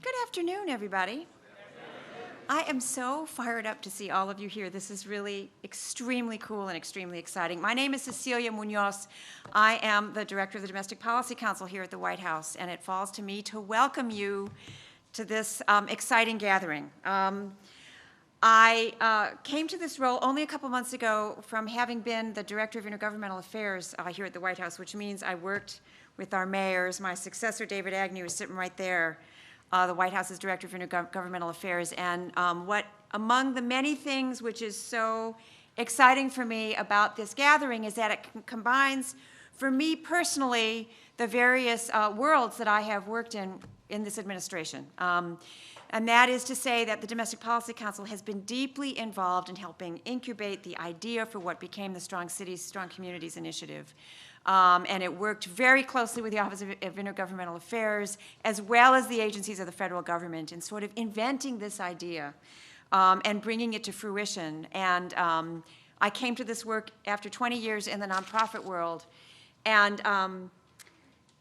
Good afternoon, everybody. I am so fired up to see all of you here. This is really extremely cool and extremely exciting. My name is Cecilia Munoz. I am the Director of the Domestic Policy Council here at the White House, and it falls to me to welcome you to this exciting gathering. I came to this role only a couple months ago from having been the Director of Intergovernmental Affairs here at the White House, which means I worked with our mayors. My successor, David Agnew, is sitting right there, the White House's Director of Intergovernmental Affairs. And what among the many things which is so exciting for me about this gathering is that it combines, for me personally, the various worlds that I have worked in this administration. And that is to say that the Domestic Policy Council has been deeply involved in helping incubate the idea for what became the Strong Cities, Strong Communities initiative. And it worked very closely with the Office of Intergovernmental Affairs, as well as the agencies of the federal government, in sort of inventing this idea and bringing it to fruition. And I came to this work after 20 years in the nonprofit world. And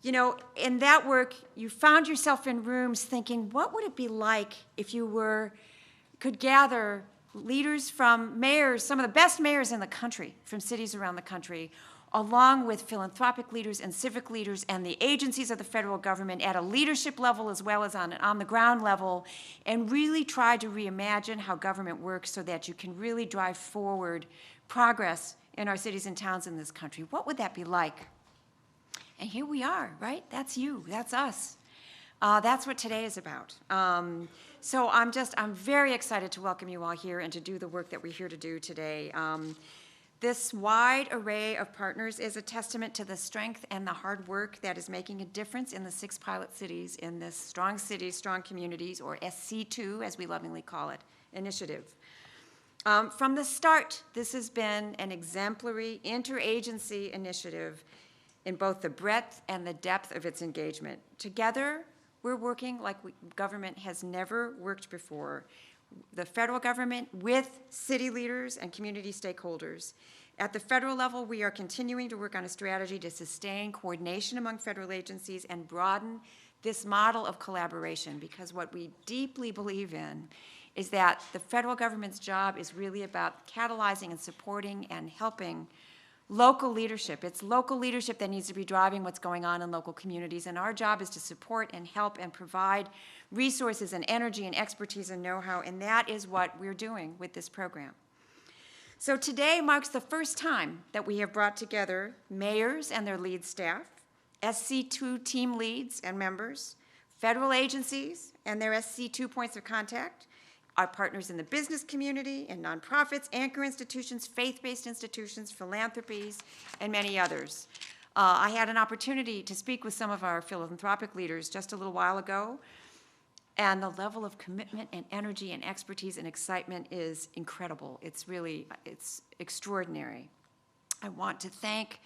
you know, in that work, you found yourself in rooms thinking, what would it be like if you could gather leaders from mayors, some of the best mayors in the country, from cities around the country, along with philanthropic leaders and civic leaders and the agencies of the federal government at a leadership level as well as on the ground level, and really try to reimagine how government works so that you can really drive forward progress in our cities and towns in this country. What would that be like? And here we are, right? That's you, that's us. That's what today is about. So I'm very excited to welcome you all here and to do the work that we're here to do today. This wide array of partners is a testament to the strength and the hard work that is making a difference in the 6 pilot cities in this Strong Cities, Strong Communities, or SC2, as we lovingly call it, initiative. From the start, this has been an exemplary interagency initiative in both the breadth and the depth of its engagement. Together, we're working like government has never worked before. The federal government with city leaders and community stakeholders. At the federal level, we are continuing to work on a strategy to sustain coordination among federal agencies and broaden this model of collaboration, because what we deeply believe in is that the federal government's job is really about catalyzing and supporting and helping local leadership. It's local leadership that needs to be driving what's going on in local communities, and our job is to support and help and provide resources and energy and expertise and know-how, and that is what we're doing with this program. So today marks the first time that we have brought together mayors and their lead staff, SC2 team leads and members, federal agencies and their SC2 points of contact, our partners in the business community, in nonprofits, anchor institutions, faith-based institutions, philanthropies, and many others. I had an opportunity to speak with some of our philanthropic leaders just a little while ago, and the level of commitment and energy and expertise and excitement is incredible. It's extraordinary. I want to thank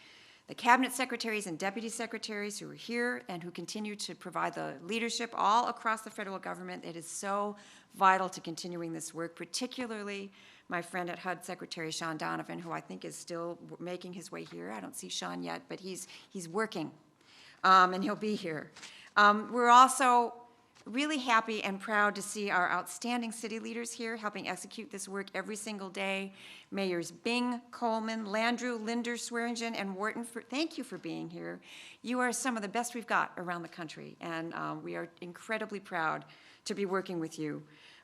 the cabinet secretaries and deputy secretaries who are here and who continue to provide the leadership all across the federal government. It is so vital to continuing this work, particularly my friend at HUD, Secretary Sean Donovan, who I think is still making his way here. I don't see Sean yet, but he's working, and he'll be here. We're also really happy and proud to see our outstanding city leaders here helping execute this work every single day. Mayors Bing, Coleman, Landrieu, Linder, Swearingen, and Wharton, thank you for being here. You are some of the best we've got around the country, and we are incredibly proud to be working with you.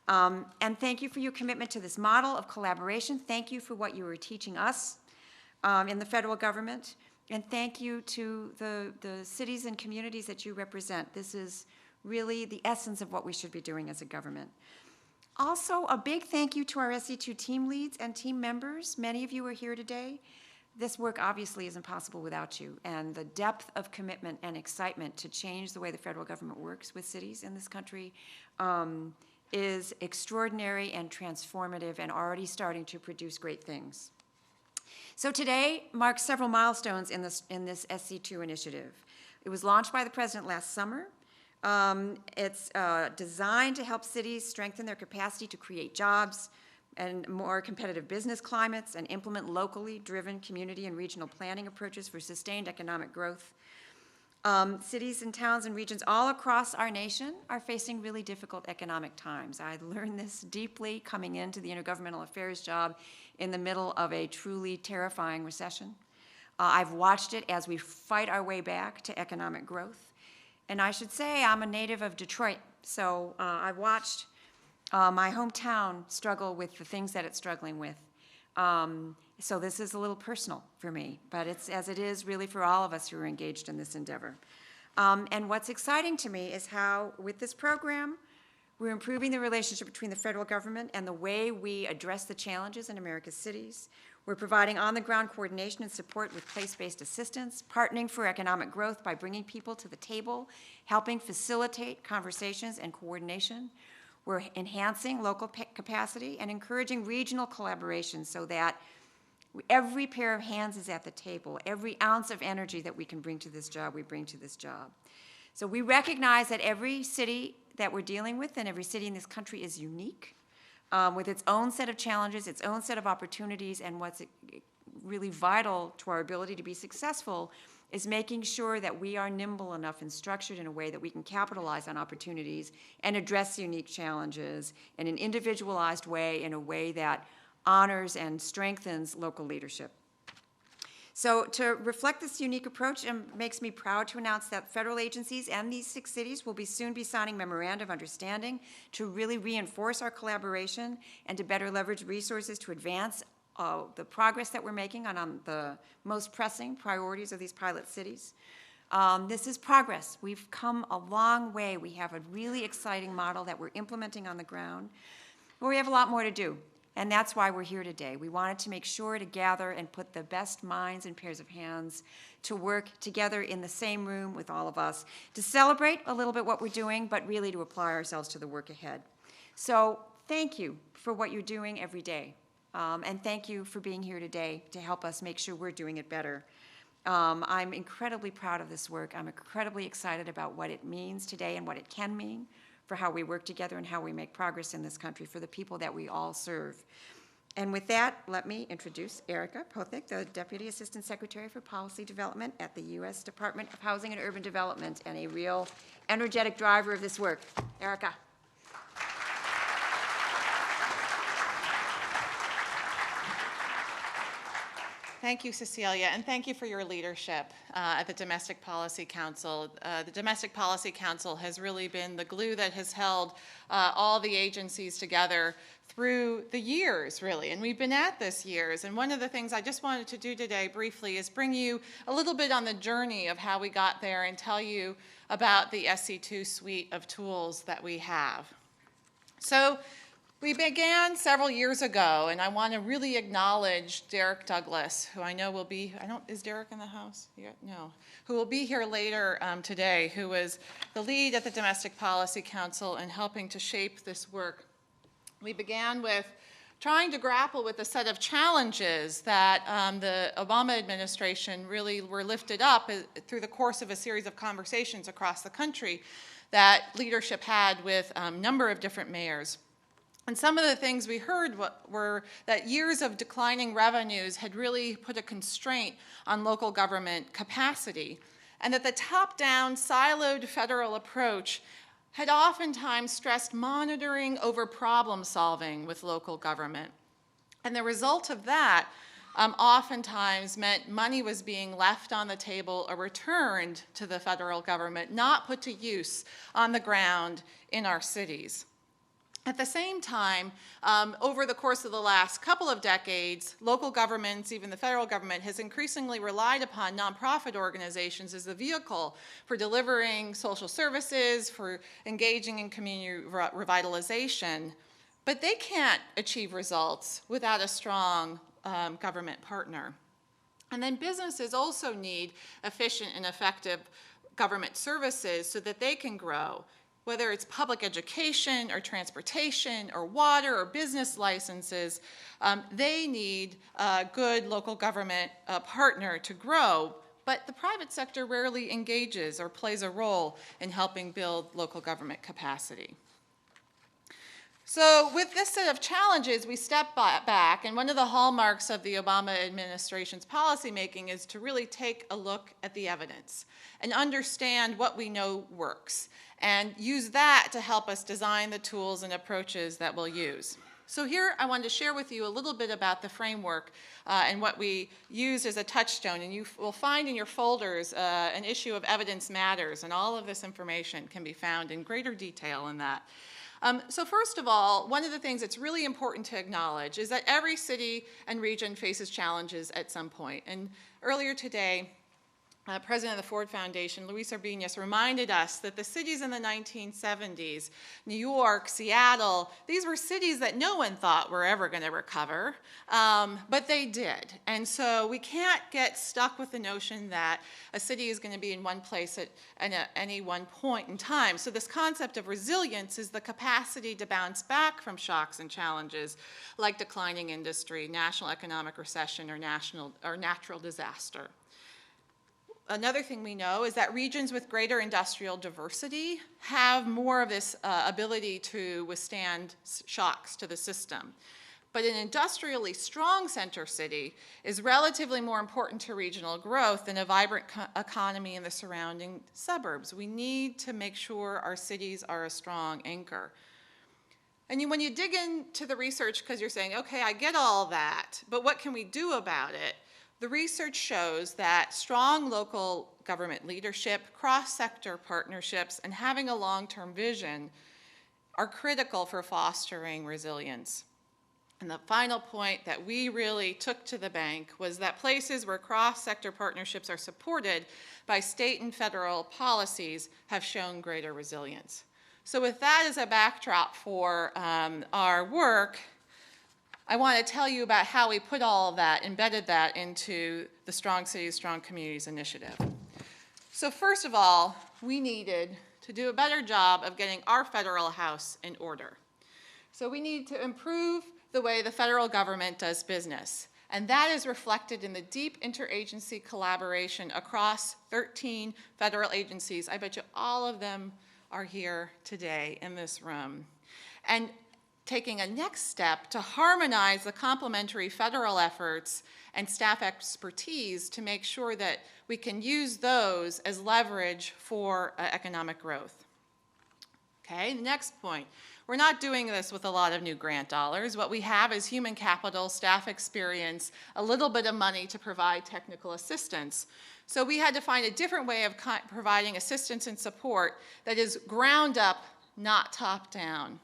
And thank you for your commitment to this model of collaboration. Thank you for what you are teaching us in the federal government. And thank you to the cities and communities that you represent. This is really the essence of what we should be doing as a government. Also, a big thank you to our SC2 team leads and team members. Many of you are here today. This work obviously isn't possible without you, and the depth of commitment and excitement to change the way the federal government works with cities in this country is extraordinary and transformative and already starting to produce great things. So today marks several milestones in this SC2 initiative. It was launched by the President last summer. It's designed to help cities strengthen their capacity to create jobs and more competitive business climates and implement locally driven community and regional planning approaches for sustained economic growth. Cities and towns and regions all across our nation are facing really difficult economic times. I learned this deeply coming into the intergovernmental affairs job in the middle of a truly terrifying recession. I've watched it as we fight our way back to economic growth. And I should say I'm a native of Detroit, so I've watched my hometown struggle with the things that it's struggling with. So this is a little personal for me, but it's as it is really for all of us who are engaged in this endeavor. And what's exciting to me is how, with this program, we're improving the relationship between the federal government and the way we address the challenges in America's cities. We're providing on-the-ground coordination and support with place-based assistance, partnering for economic growth by bringing people to the table, helping facilitate conversations and coordination. We're enhancing local capacity and encouraging regional collaboration so that every pair of hands is at the table. Every ounce of energy that we can bring to this job, we bring to this job. So we recognize that every city that we're dealing with and every city in this country is unique with its own set of challenges, its own set of opportunities, and what's really vital to our ability to be successful is making sure that we are nimble enough and structured in a way that we can capitalize on opportunities and address unique challenges in an individualized way, in a way that honors and strengthens local leadership. So to reflect this unique approach, it makes me proud to announce that federal agencies and these 6 cities will soon be signing memoranda of understanding to really reinforce our collaboration and to better leverage resources to advance the progress that we're making on the most pressing priorities of these pilot cities. This is progress. We've come a long way. We have a really exciting model that we're implementing on the ground, but we have a lot more to do. And that's why we're here today. We wanted to make sure to gather and put the best minds and pairs of hands to work together in the same room with all of us to celebrate a little bit what we're doing, but really to apply ourselves to the work ahead. So thank you for what you're doing every day. And thank you for being here today to help us make sure we're doing it better. I'm incredibly proud of this work. I'm incredibly excited about what it means today and what it can mean for how we work together and how we make progress in this country for the people that we all serve. And with that, let me introduce Erica Pothik, the Deputy Assistant Secretary for Policy Development at the U.S. Department of Housing and Urban Development, and a real energetic driver of this work. Erica. Thank you, Cecilia, and thank you for your leadership at the Domestic Policy Council. The Domestic Policy Council has really been the glue that has held all the agencies together through the years, really, and we've been at this years. And one of the things I just wanted to do today briefly is bring you a little bit on the journey of how we got there and tell you about the SC2 suite of tools that we have. So, we began several years ago, and I want to really acknowledge Derek Douglas, who I know will be, is Derek in the house? No. Who will be here later today, who was the lead at the Domestic Policy Council in helping to shape this work. We began with trying to grapple with a set of challenges that the Obama administration really were lifted up through the course of a series of conversations across the country that leadership had with a number of different mayors. And some of the things we heard were that years of declining revenues had really put a constraint on local government capacity, and that the top-down, siloed federal approach had oftentimes stressed monitoring over problem-solving with local government. And the result of that oftentimes meant money was being left on the table or returned to the federal government, not put to use on the ground in our cities. At the same time, over the course of the last couple of decades, local governments, even the federal government, has increasingly relied upon nonprofit organizations as the vehicle for delivering social services, for engaging in community revitalization. But they can't achieve results without a strong government partner. And then businesses also need efficient and effective government services so that they can grow. Whether it's public education or transportation or water or business licenses, they need a good local government partner to grow, but the private sector rarely engages or plays a role in helping build local government capacity. So with this set of challenges, we step back, and one of the hallmarks of the Obama administration's policymaking is to really take a look at the evidence and understand what we know works, and use that to help us design the tools and approaches that we'll use. So here I wanted to share with you a little bit about the framework and what we used as a touchstone. And you will find in your folders an issue of Evidence Matters, and all of this information can be found in greater detail in that. So first of all, one of the things that's really important to acknowledge is that every city and region faces challenges at some point. And earlier today, President of the Ford Foundation, Luis Urbinez, reminded us that the cities in the 1970s, New York, Seattle, these were cities that no one thought were ever going to recover, but they did. And so we can't get stuck with the notion that a city is going to be in one place at any one point in time. So this concept of resilience is the capacity to bounce back from shocks and challenges like declining industry, national economic recession, or natural disaster. Another thing we know is that regions with greater industrial diversity have more of this ability to withstand shocks to the system. But an industrially strong center city is relatively more important to regional growth than a vibrant economy in the surrounding suburbs. We need to make sure our cities are a strong anchor. And when you dig into the research, because you're saying, okay, I get all that, but what can we do about it? The research shows that strong local government leadership, cross-sector partnerships, and having a long-term vision are critical for fostering resilience. And the final point that we really took to the bank was that places where cross-sector partnerships are supported by state and federal policies have shown greater resilience. So with that as a backdrop for our work, I want to tell you about how we put all of that, embedded that into the Strong Cities, Strong Communities initiative. So first of all, we needed to do a better job of getting our federal house in order. So we need to improve the way the federal government does business. And that is reflected in the deep interagency collaboration across 13 federal agencies. I bet you all of them are here today in this room. And taking a next step to harmonize the complementary federal efforts and staff expertise to make sure that we can use those as leverage for economic growth. Okay, the next point. We're not doing this with a lot of new grant dollars. What we have is human capital, staff experience, a little bit of money to provide technical assistance. So we had to find a different way of providing assistance and support that is ground up, not top down.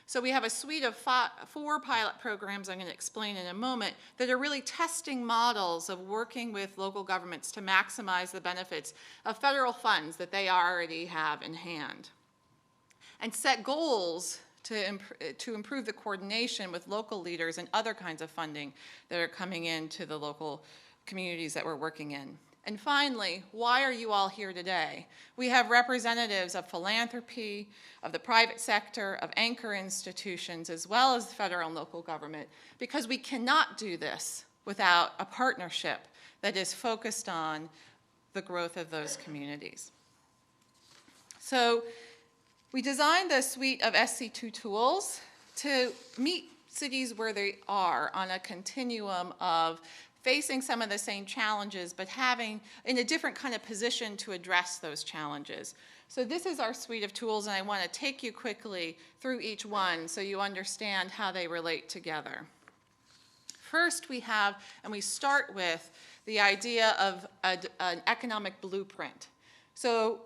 So we have a suite of 4 pilot programs I'm going to explain in a moment that are really testing models of working with local governments to maximize the benefits of federal funds that they already have in hand, and set goals to improve the coordination with local leaders and other kinds of funding that are coming into the local communities that we're working in. And finally, why are you all here today? We have representatives of philanthropy, of the private sector, of anchor institutions, as well as the federal and local government, because we cannot do this without a partnership that is focused on the growth of those communities. So we designed a suite of SC2 tools to meet cities where they are on a continuum of facing some of the same challenges, but having in a different kind of position to address those challenges. So this is our suite of tools, and I want to take you quickly through each one so you understand how they relate together. First, we have, and we start with, the idea of an economic blueprint. So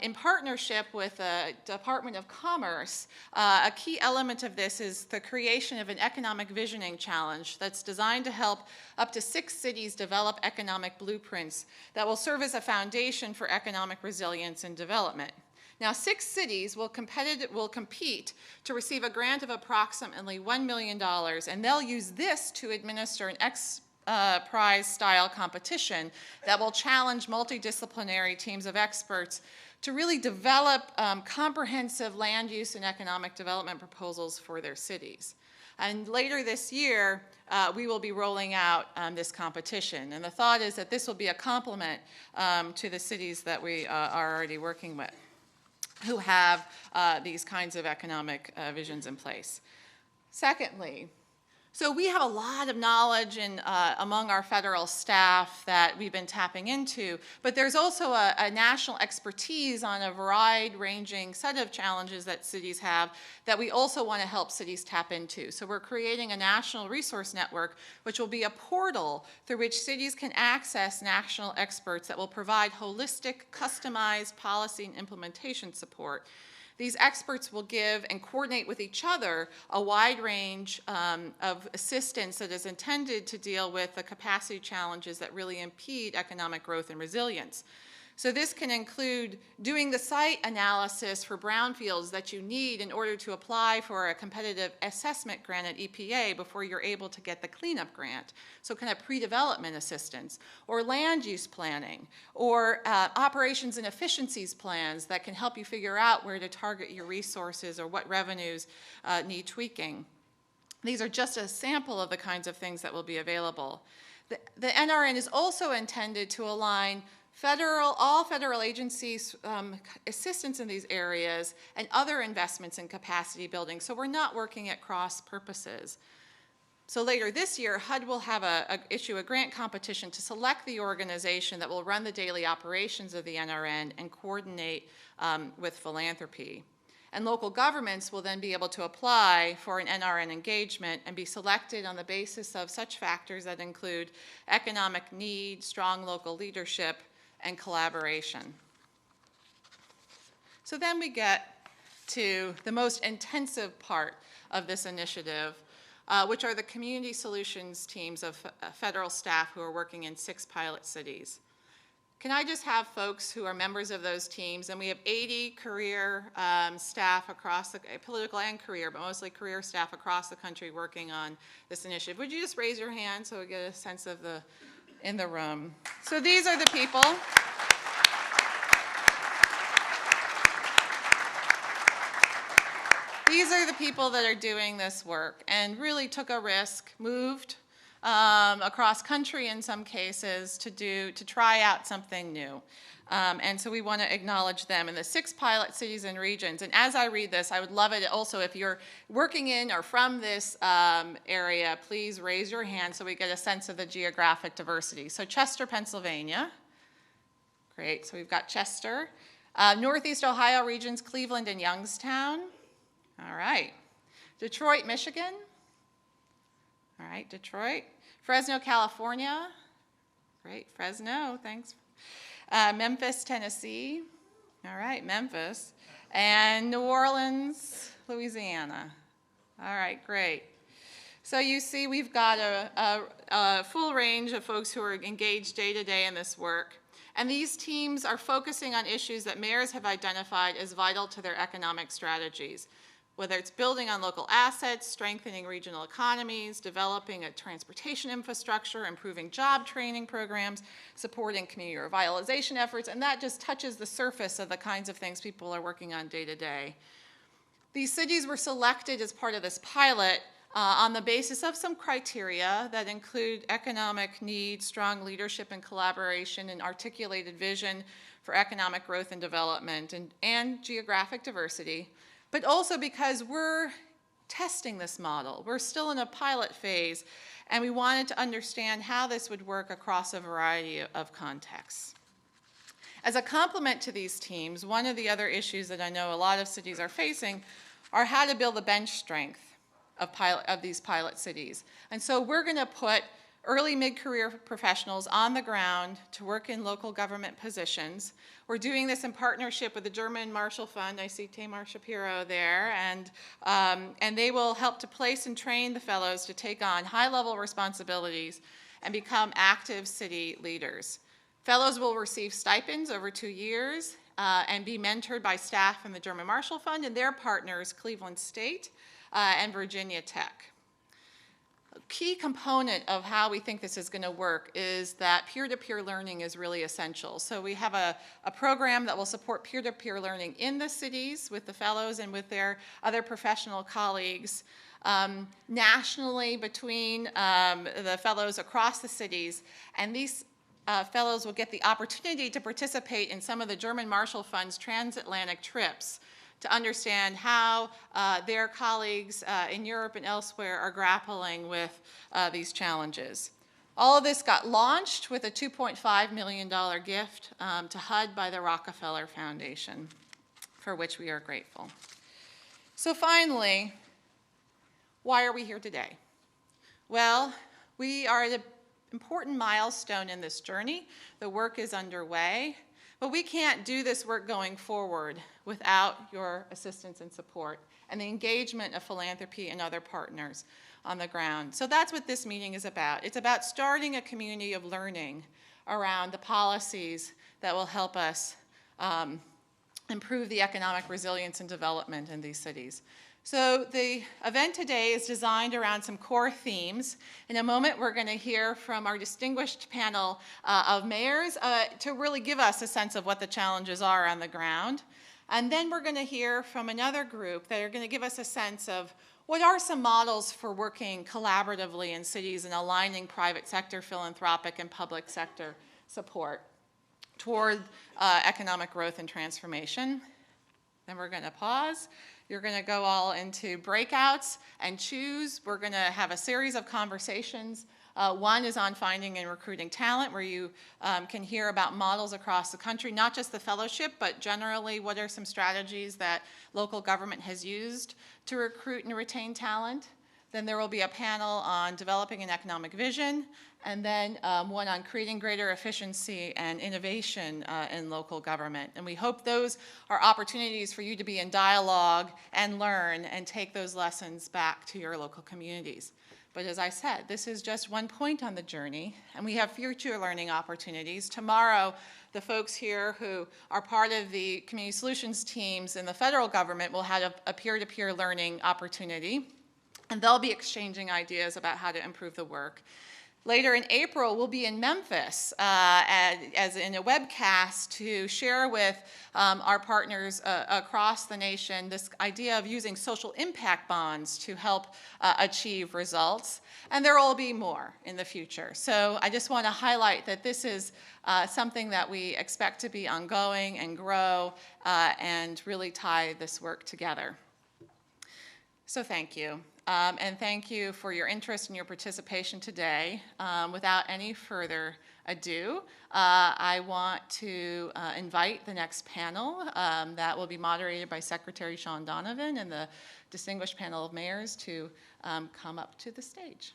in partnership with the Department of Commerce, a key element of this is the creation of an economic visioning challenge that's designed to help up to 6 cities develop economic blueprints that will serve as a foundation for economic resilience and development. Now, 6 cities will compete to receive a grant of approximately $1 million, and they'll use this to administer an prize-style competition that will challenge multidisciplinary teams of experts to really develop comprehensive land use and economic development proposals for their cities. And later this year, we will be rolling out this competition. And the thought is that this will be a complement to the cities that we are already working with. who have these kinds of economic visions in place. Secondly, so we have a lot of knowledge among our federal staff that we've been tapping into, but there's also a national expertise on a wide-ranging set of challenges that cities have that we also want to help cities tap into. So we're creating a national resource network, which will be a portal through which cities can access national experts that will provide holistic, customized policy and implementation support. These experts will give and coordinate with each other a wide range of assistance that is intended to deal with the capacity challenges that really impede economic growth and resilience. So this can include doing the site analysis for brownfields that you need in order to apply for a competitive assessment grant at EPA before you're able to get the cleanup grant. So kind of pre-development assistance, or land use planning, or operations and efficiencies plans that can help you figure out where to target your resources or what revenues need tweaking. These are just a sample of the kinds of things that will be available. The NRN is also intended to align all federal agencies' assistance in these areas and other investments in capacity building, so we're not working at cross purposes. So later this year, HUD will have issue a grant competition to select the organization that will run the daily operations of the NRN and coordinate with philanthropy. And local governments will then be able to apply for an NRN engagement and be selected on the basis of such factors that include economic need, strong local leadership, and collaboration. So then we get to the most intensive part of this initiative, which are the community solutions teams of federal staff who are working in 6 pilot cities. Can I just have folks who are members of those teams, and we have 80 career staff across the, political and career, but mostly career staff across the country working on this initiative. Would you just raise your hand so we get a sense of in the room? So these are the people. These are the people that are doing this work and really took a risk, moved across country in some cases to try out something new. And so we want to acknowledge them in the 6 pilot cities and regions. And as I read this, I would love it also if you're working in or from this area, please raise your hand so we get a sense of the geographic diversity. So Chester, Pennsylvania. Great, so we've got Chester. Northeast Ohio regions, Cleveland and Youngstown. All right. Detroit, Michigan. All right, Detroit. Fresno, California. Great, Fresno, thanks. Memphis, Tennessee. All right, Memphis. And New Orleans, Louisiana. All right, great. So you see we've got a full range of folks who are engaged day to day in this work. And these teams are focusing on issues that mayors have identified as vital to their economic strategies, whether it's building on local assets, strengthening regional economies, developing a transportation infrastructure, improving job training programs, supporting community revitalization efforts, and that just touches the surface of the kinds of things people are working on day to day. These cities were selected as part of this pilot on the basis of some criteria that include economic need, strong leadership and collaboration, and articulated vision for economic growth and development, and geographic diversity. But also because we're testing this model. We're still in a pilot phase, and we wanted to understand how this would work across a variety of contexts. As a complement to these teams, one of the other issues that I know a lot of cities are facing are how to build the bench strength of these pilot cities. And so we're going to put early mid-career professionals on the ground to work in local government positions. We're doing this in partnership with the German Marshall Fund. I see Tamar Shapiro there, and they will help to place and train the fellows to take on high-level responsibilities and become active city leaders. Fellows will receive stipends over 2 years and be mentored by staff from the German Marshall Fund and their partners, Cleveland State and Virginia Tech. A key component of how we think this is going to work is that peer-to-peer learning is really essential. So we have a program that will support peer-to-peer learning in the cities with the fellows and with their other professional colleagues, nationally between the fellows across the cities. And these fellows will get the opportunity to participate in some of the German Marshall Fund's transatlantic trips to understand how their colleagues in Europe and elsewhere are grappling with these challenges. All of this got launched with a $2.5 million gift to HUD by the Rockefeller Foundation, for which we are grateful. So finally, why are we here today? Well, we are at an important milestone in this journey. The work is underway, but we can't do this work going forward without your assistance and support and the engagement of philanthropy and other partners on the ground. So that's what this meeting is about. It's about starting a community of learning around the policies that will help us improve the economic resilience and development in these cities. So the event today is designed around some core themes. In a moment, we're going to hear from our distinguished panel of mayors to really give us a sense of what the challenges are on the ground. And then we're going to hear from another group that are going to give us a sense of what are some models for working collaboratively in cities and aligning private sector, philanthropic, and public sector support toward economic growth and transformation. Then we're going to pause. You're going to go all into breakouts and choose. We're going to have a series of conversations. One is on finding and recruiting talent, where you can hear about models across the country, not just the fellowship, but generally what are some strategies that local government has used to recruit and retain talent. Then there will be a panel on developing an economic vision, and then one on creating greater efficiency and innovation in local government. And we hope those are opportunities for you to be in dialogue and learn and take those lessons back to your local communities. But as I said, this is just one point on the journey, and we have future learning opportunities. Tomorrow, the folks here who are part of the community solutions teams in the federal government will have a peer-to-peer learning opportunity, and they'll be exchanging ideas about how to improve the work. Later in April, we'll be in Memphis as in a webcast to share with our partners across the nation this idea of using social impact bonds to help achieve results. And there will be more in the future. So I just want to highlight that this is something that we expect to be ongoing and grow and really tie this work together. So thank you. And thank you for your interest and your participation today. Without any further ado, I want to invite the next panel that will be moderated by Secretary Sean Donovan and the distinguished panel of mayors to come up to the stage.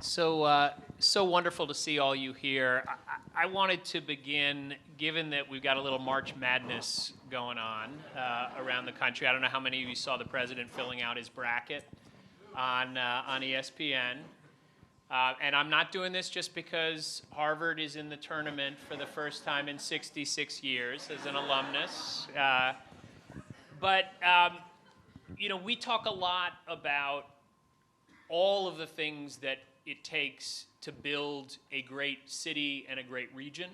So wonderful to see all you here. I wanted to begin, given that we've got a little March Madness going on around the country. I don't know how many of you saw the president filling out his bracket on ESPN. And I'm not doing this just because Harvard is in the tournament for the first time in 66 years as an alumnus. You know, we talk a lot about all of the things that it takes to build a great city and a great region.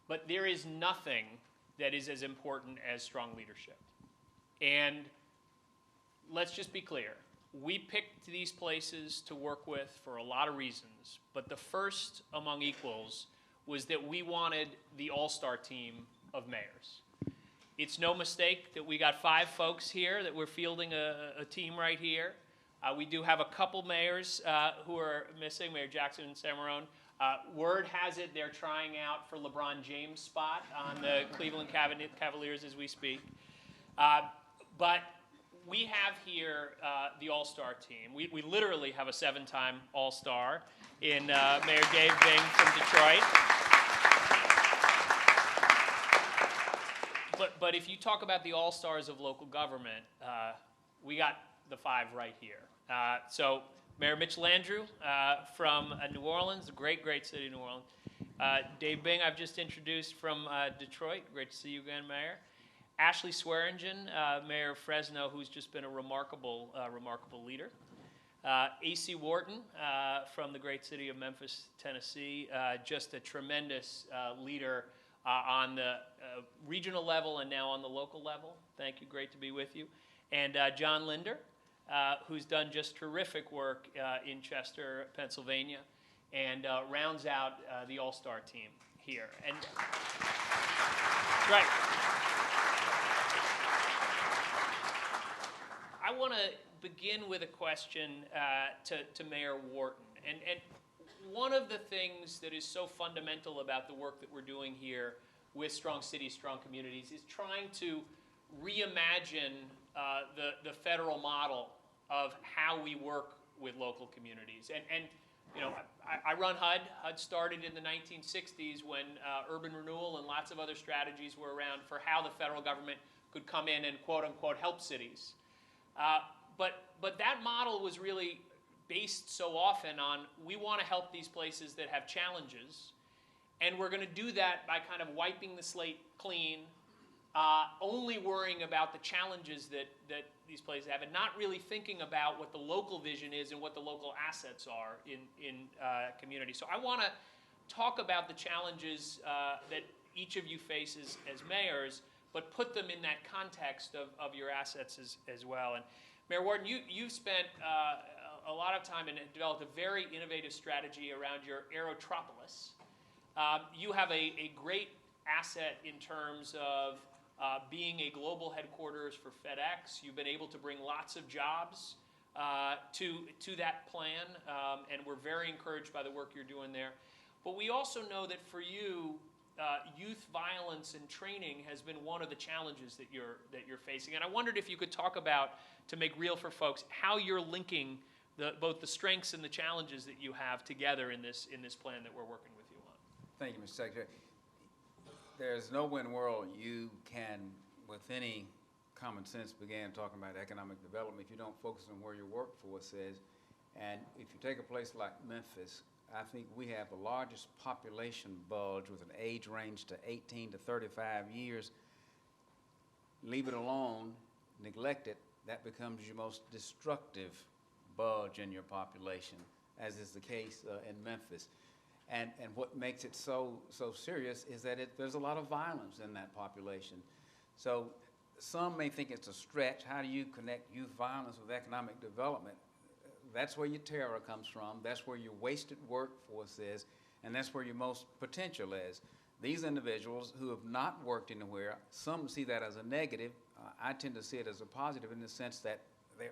But there is nothing that is as important as strong leadership. And let's just be clear. We picked these places to work with for a lot of reasons, but the first among equals was that we wanted the all-star team of mayors. It's no mistake that we got 5 folks here, that we're fielding a team right here. We do have a couple mayors who are missing, Mayor Jackson and Samarone. Word has it they're trying out for LeBron James' spot on the Cleveland Cavaliers as we speak. But we have here the all-star team. We literally have a 7-time all-star in Mayor Dave Bing from Detroit. But if you talk about the all-stars of local government, we got the 5 right here. So Mayor Mitch Landrieu from New Orleans, a great, great city of New Orleans. Dave Bing, I've just introduced from Detroit. Great to see you again, Mayor. Ashley Swearingen, Mayor of Fresno, who's just been a remarkable leader. A.C. Wharton from the great city of Memphis, Tennessee, just a tremendous leader on the regional level and now on the local level. Thank you, great to be with you. And John Linder, who's done just terrific work in Chester, Pennsylvania, and rounds out the all-star team here. And right. I want to begin with a question to Mayor Wharton. And one of the things that is so fundamental about the work that we're doing here with Strong Cities, Strong Communities is trying to reimagine the federal model of how we work with local communities. And you know, I run HUD. HUD started in the 1960s when urban renewal and lots of other strategies were around for how the federal government could come in and quote unquote help cities. But that model was really based so often on we want to help these places that have challenges, and we're going to do that by kind of wiping the slate clean, only worrying about the challenges that these places have, and not really thinking about what the local vision is and what the local assets are in communities. So I want to talk about the challenges that each of you faces as mayors, but put them in that context of your assets as well. And Mayor Wharton, you've spent a lot of time and developed a very innovative strategy around your Aerotropolis. You have a great asset in terms of being a global headquarters for FedEx. You've been able to bring lots of jobs to that plan, and we're very encouraged by the work you're doing there. But we also know that for you, youth violence and training has been one of the challenges that you're facing. And I wondered if you could talk about, to make real for folks, how you're linking both the strengths and the challenges that you have together in this plan that we're working with you on. Thank you, Mr. Secretary. There's nowhere in the world you can, with any common sense, begin talking about economic development if you don't focus on where your workforce is. And if you take a place like Memphis, I think we have the largest population bulge with an age range to 18 to 35 years. Leave it alone, neglect it, that becomes your most destructive bulge in your population, as is the case in Memphis. And what makes it so serious is that there's a lot of violence in that population. So some may think it's a stretch. How do you connect youth violence with economic development? That's where your terror comes from. That's where your wasted workforce is, and that's where your most potential is. These individuals who have not worked anywhere, some see that as a negative. I tend to see it as a positive in the sense that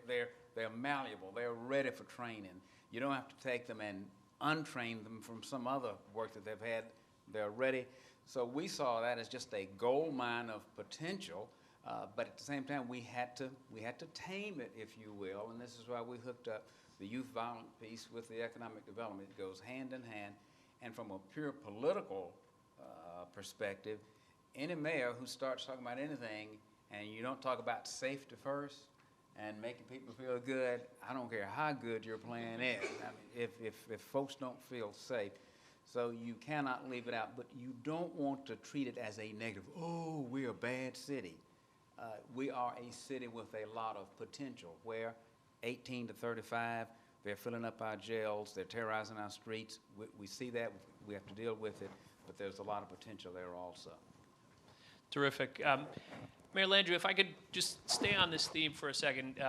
they're malleable. They're ready for training. You don't have to take them and untrain them from some other work that they've had. They're ready. So we saw that as just a gold mine of potential, but at the same time we had to tame it, if you will, and this is why we hooked up the youth violence piece with the economic development. It goes hand in hand. And from a pure political perspective, any mayor who starts talking about anything and you don't talk about safety first and making people feel good, I don't care how good your plan is. I mean, if folks don't feel safe, so you cannot leave it out. But you don't want to treat it as a negative. Oh, we're a bad city. We are a city with a lot of potential where 18 to 35, they're filling up our jails, they're terrorizing our streets. We see that, we have to deal with it, but there's a lot of potential there also. Terrific. Mayor Landrieu, if I could just stay on this theme for a second.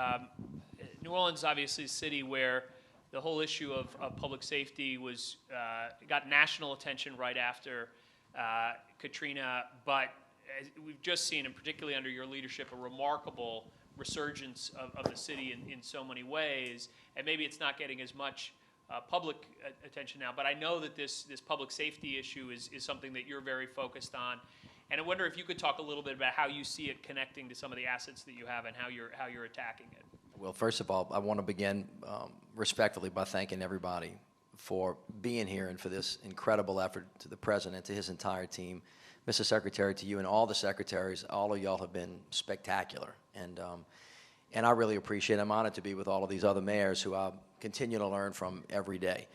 New Orleans is obviously a city where the whole issue of public safety was got national attention right after Katrina, but as we've just seen, and particularly under your leadership, a remarkable resurgence of the city in so many ways. And maybe it's not getting as much public attention now, but I know that this public safety issue is something that you're very focused on. And I wonder if you could talk a little bit about how you see it connecting to some of the assets that you have and how you're attacking it. Well, first of all, I want to begin respectfully by thanking everybody for being here and for this incredible effort, to the President, to his entire team, Mr. Secretary, to you and all the secretaries. All of y'all have been spectacular. And I really appreciate it. I'm honored to be with all of these other mayors who I continue to learn from every day.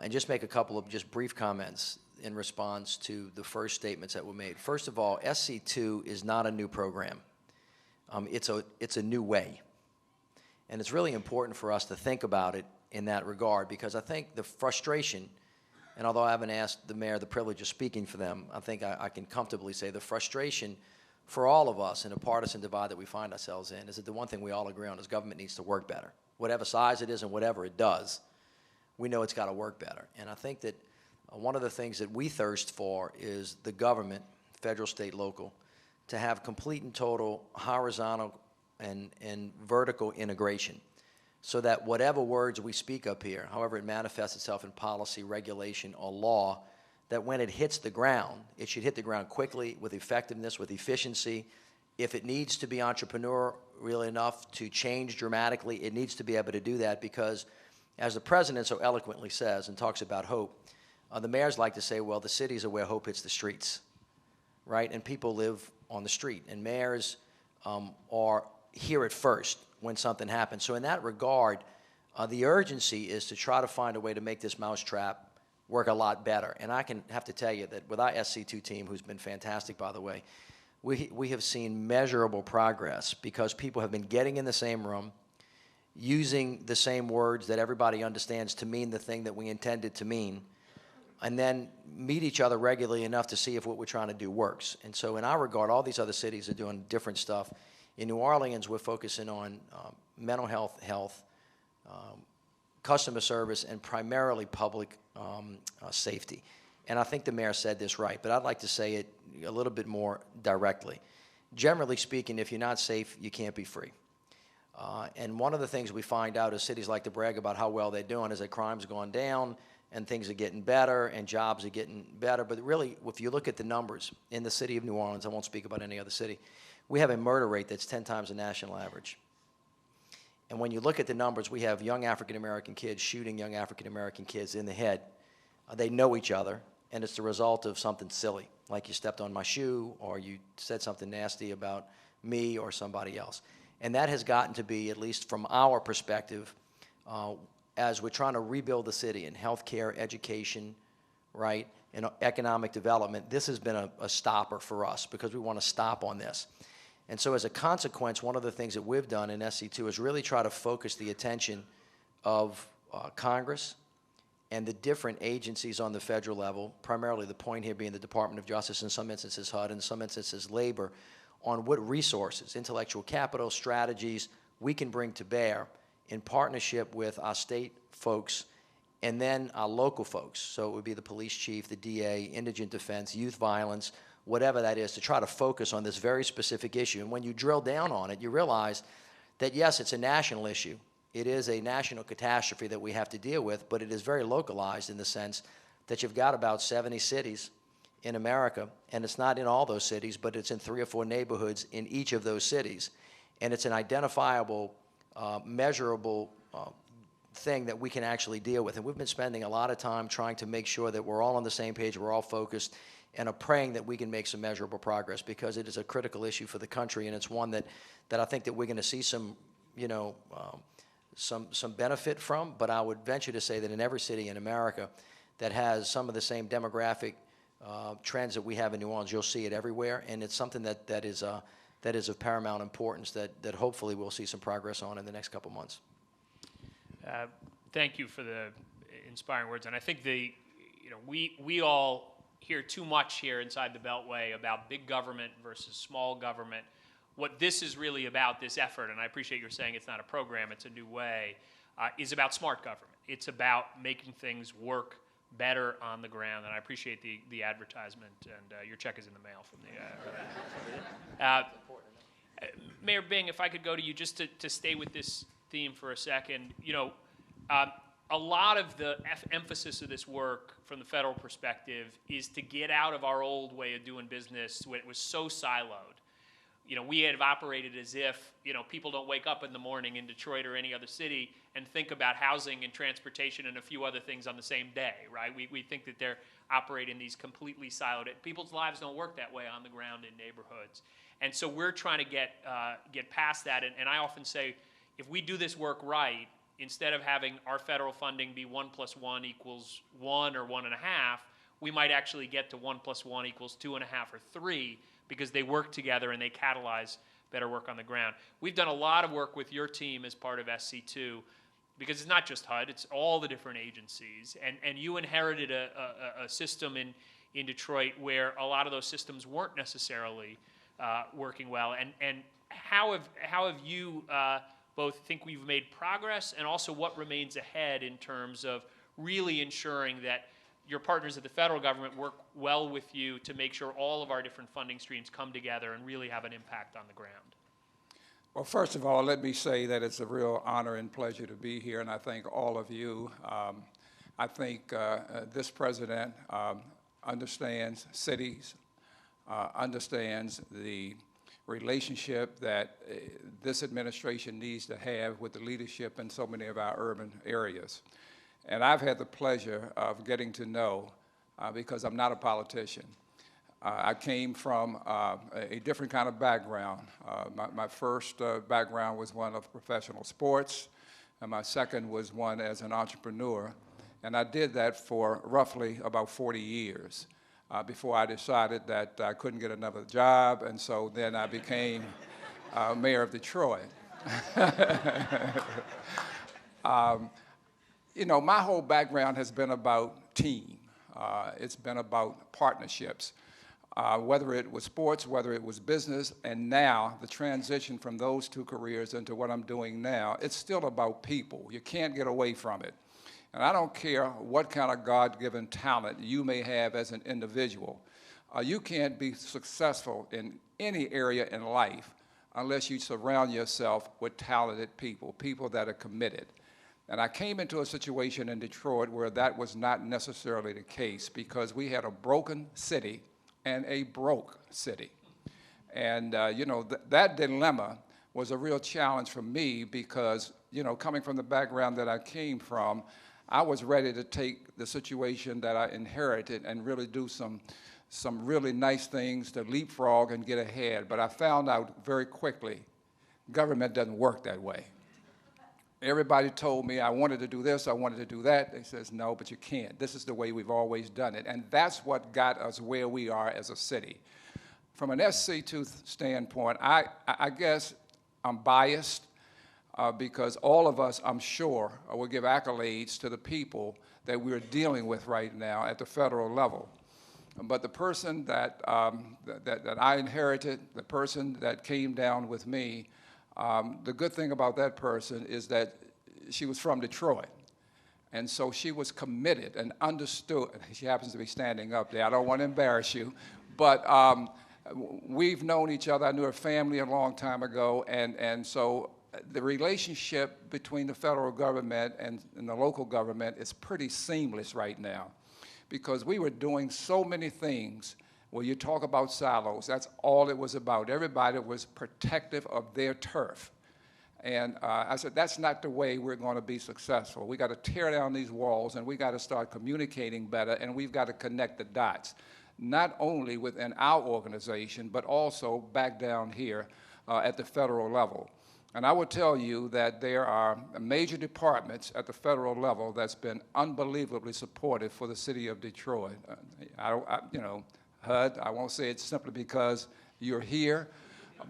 And just make a couple of just brief comments. in response to the first statements that were made. First of all, SC2 is not a new program. It's a new way. And it's really important for us to think about it in that regard, because I think the frustration, and although I haven't asked the mayor the privilege of speaking for them, I think I can comfortably say the frustration for all of us in a partisan divide that we find ourselves in is that the one thing we all agree on is government needs to work better. Whatever size it is and whatever it does, we know it's got to work better. And I think that one of the things that we thirst for is the government, federal, state, local, to have complete and total horizontal and vertical integration, so that whatever words we speak up here, however it manifests itself in policy, regulation, or law, that when it hits the ground, it should hit the ground quickly, with effectiveness, with efficiency. If it needs to be entrepreneurial enough to change dramatically, it needs to be able to do that, because as the president so eloquently says and talks about hope, the mayors like to say, well, the cities are where hope hits the streets, right? And people live on the street, and mayors are here at first when something happens. So in that regard, the urgency is to try to find a way to make this mousetrap work a lot better. And I can have to tell you that with our SC2 team, who's been fantastic, by the way, we have seen measurable progress, because people have been getting in the same room, using the same words that everybody understands to mean the thing that we intended to mean, and then meet each other regularly enough to see if what we're trying to do works. And so in our regard, all these other cities are doing different stuff. In New Orleans, we're focusing on mental health, customer service, and primarily public safety. And I think the mayor said this right, but I'd like to say it a little bit more directly. Generally speaking, if you're not safe, you can't be free. And one of the things we find out as cities like to brag about how well they're doing is that crime's gone down and things are getting better and jobs are getting better. But really, if you look at the numbers in the city of New Orleans, I won't speak about any other city, we have a murder rate that's 10 times the national average. And when you look at the numbers, we have young African-American kids shooting young African-American kids in the head. They know each other, and it's the result of something silly, like you stepped on my shoe or you said something nasty about me or somebody else. And that has gotten to be, at least from our perspective, as we're trying to rebuild the city in healthcare, education, right, and economic development, this has been a stopper for us, because we want to stop on this. And so as a consequence, one of the things that we've done in SC2 is really try to focus the attention of Congress and the different agencies on the federal level, primarily the point here being the Department of Justice, in some instances HUD, in some instances labor, on what resources, intellectual capital, strategies we can bring to bear in partnership with our state folks and then our local folks. So it would be the police chief, the DA, indigent defense, youth violence, whatever that is, to try to focus on this very specific issue. And when you drill down on it, you realize that, yes, it's a national issue. It is a national catastrophe that we have to deal with, but it is very localized in the sense that you've got about 70 cities in America, and it's not in all those cities, but it's in 3 or 4 neighborhoods in each of those cities. And it's an identifiable, measurable thing that we can actually deal with. And we've been spending a lot of time trying to make sure that we're all on the same page, we're all focused, and are praying that we can make some measurable progress, because it is a critical issue for the country, and it's one that I think that we're going to see some, some benefit from. But I would venture to say that in every city in America that has some of the same demographic trends that we have in New Orleans, you'll see it everywhere, and it's something that is of paramount importance that hopefully we'll see some progress on in the next couple months. Thank you for the inspiring words, and I think we all hear too much here inside the Beltway about big government versus small government. What this is really about, this effort, and I appreciate your saying it's not a program, it's a new way, is about smart government. It's about making things work better on the ground, and I appreciate the advertisement, and your check is in the mail from the Mayor Bing, if I could go to you just to stay with this theme for a second. A lot of the emphasis of this work from the federal perspective is to get out of our old way of doing business when it was so siloed. We have operated as if, people don't wake up in the morning in Detroit or any other city and think about housing and transportation and a few other things on the same day, right? We think that they're operating these completely siloed. People's lives don't work that way on the ground in neighborhoods. And so we're trying to get past that. And I often say, if we do this work right, instead of having our federal funding be 1 + 1 = 1 or 1.5, we might actually get to 1 + 1 = 2.5 or 3 because they work together and they catalyze better work on the ground. We've done a lot of work with your team as part of SC2 because it's not just HUD, it's all the different agencies. And you inherited a system in Detroit where a lot of those systems weren't necessarily working well. And how have you both think we've made progress, and also what remains ahead in terms of really ensuring that your partners at the federal government work well with you to make sure all of our different funding streams come together and really have an impact on the ground? Well, first of all, let me say that it's a real honor and pleasure to be here, and I thank all of you. I think this president understands cities, understands the relationship that this administration needs to have with the leadership in so many of our urban areas. And I've had the pleasure of getting to know, because I'm not a politician. I came from a different kind of background. My first background was one of professional sports, and my second was one as an entrepreneur. And I did that for roughly about 40 years before I decided that I couldn't get another job, and so then I became mayor of Detroit. You know, my whole background has been about team. It's been about partnerships, whether it was sports, whether it was business, and now the transition from those two careers into what I'm doing now, it's still about people. You can't get away from it. And I don't care what kind of God-given talent you may have as an individual. You can't be successful in any area in life unless you surround yourself with talented people, people that are committed. And I came into a situation in Detroit where that was not necessarily the case, because we had a broken city and a broke city. And you know, that dilemma was a real challenge for me because, you know, coming from the background that I came from, I was ready to take the situation that I inherited and really do some really nice things to leapfrog and get ahead. But I found out very quickly, government doesn't work that way. Everybody told me I wanted to do this, I wanted to do that. They says, no, but you can't. This is the way we've always done it. And that's what got us where we are as a city. From an SC2 standpoint, I guess I'm biased because all of us, I'm sure, will give accolades to the people that we're dealing with right now at the federal level. But the person that I inherited, the person that came down with me, the good thing about that person is that she was from Detroit. And so she was committed and understood. She happens to be standing up there. I don't want to embarrass you. But we've known each other. I knew her family a long time ago. And so the relationship between the federal government and the local government is pretty seamless right now, because we were doing so many things. When you talk about silos, that's all it was about. Everybody was protective of their turf. And I said, that's not the way we're going to be successful. We got to tear down these walls, and we got to start communicating better, and we've got to connect the dots, not only within our organization, but also back down here at the federal level. And I will tell you that there are major departments at the federal level that's been unbelievably supportive for the city of Detroit. You know, HUD, I won't say it simply because you're here,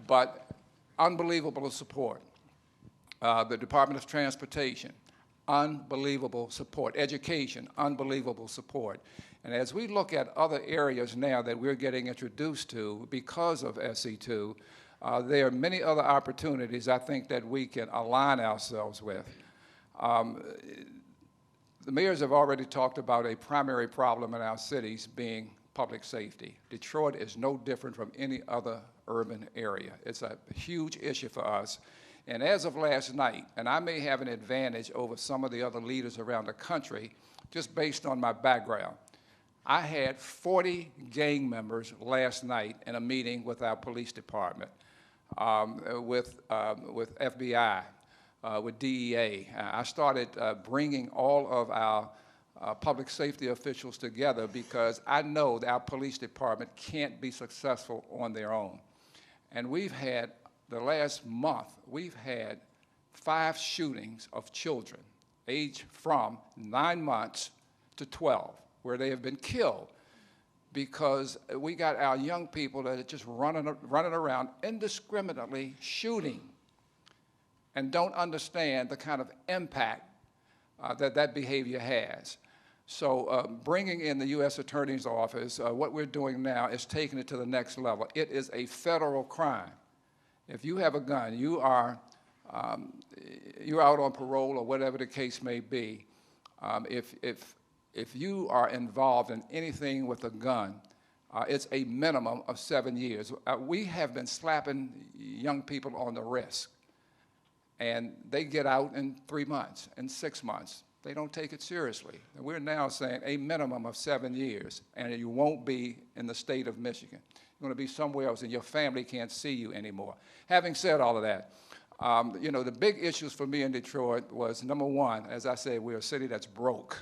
but unbelievable support. The Department of Transportation, unbelievable support. Education, unbelievable support. And as we look at other areas now that we're getting introduced to because of SC2, there are many other opportunities I think that we can align ourselves with. The mayors have already talked about a primary problem in our cities being public safety. Detroit is no different from any other urban area. It's a huge issue for us. And as of last night, and I may have an advantage over some of the other leaders around the country, just based on my background, I had 40 gang members last night in a meeting with our police department, with FBI, with DEA. I started bringing all of our public safety officials together because I know that our police department can't be successful on their own. And we've had, the last month, we've had 5 shootings of children aged from 9 months to 12, where they have been killed because we got our young people that are just running around indiscriminately shooting and don't understand the kind of impact that behavior has. So bringing in the U.S. Attorney's Office, what we're doing now is taking it to the next level. It is a federal crime. If you have a gun, you're out on parole or whatever the case may be. If you are involved in anything with a gun, it's a minimum of 7 years. We have been slapping young people on the wrist, and they get out in 3 months, in 6 months. They don't take it seriously. And we're now saying a minimum of 7 years, and you won't be in the state of Michigan. You're going to be somewhere else, and your family can't see you anymore. Having said all of that, you know, the big issues for me in Detroit was, number one, as I said, we're a city that's broke.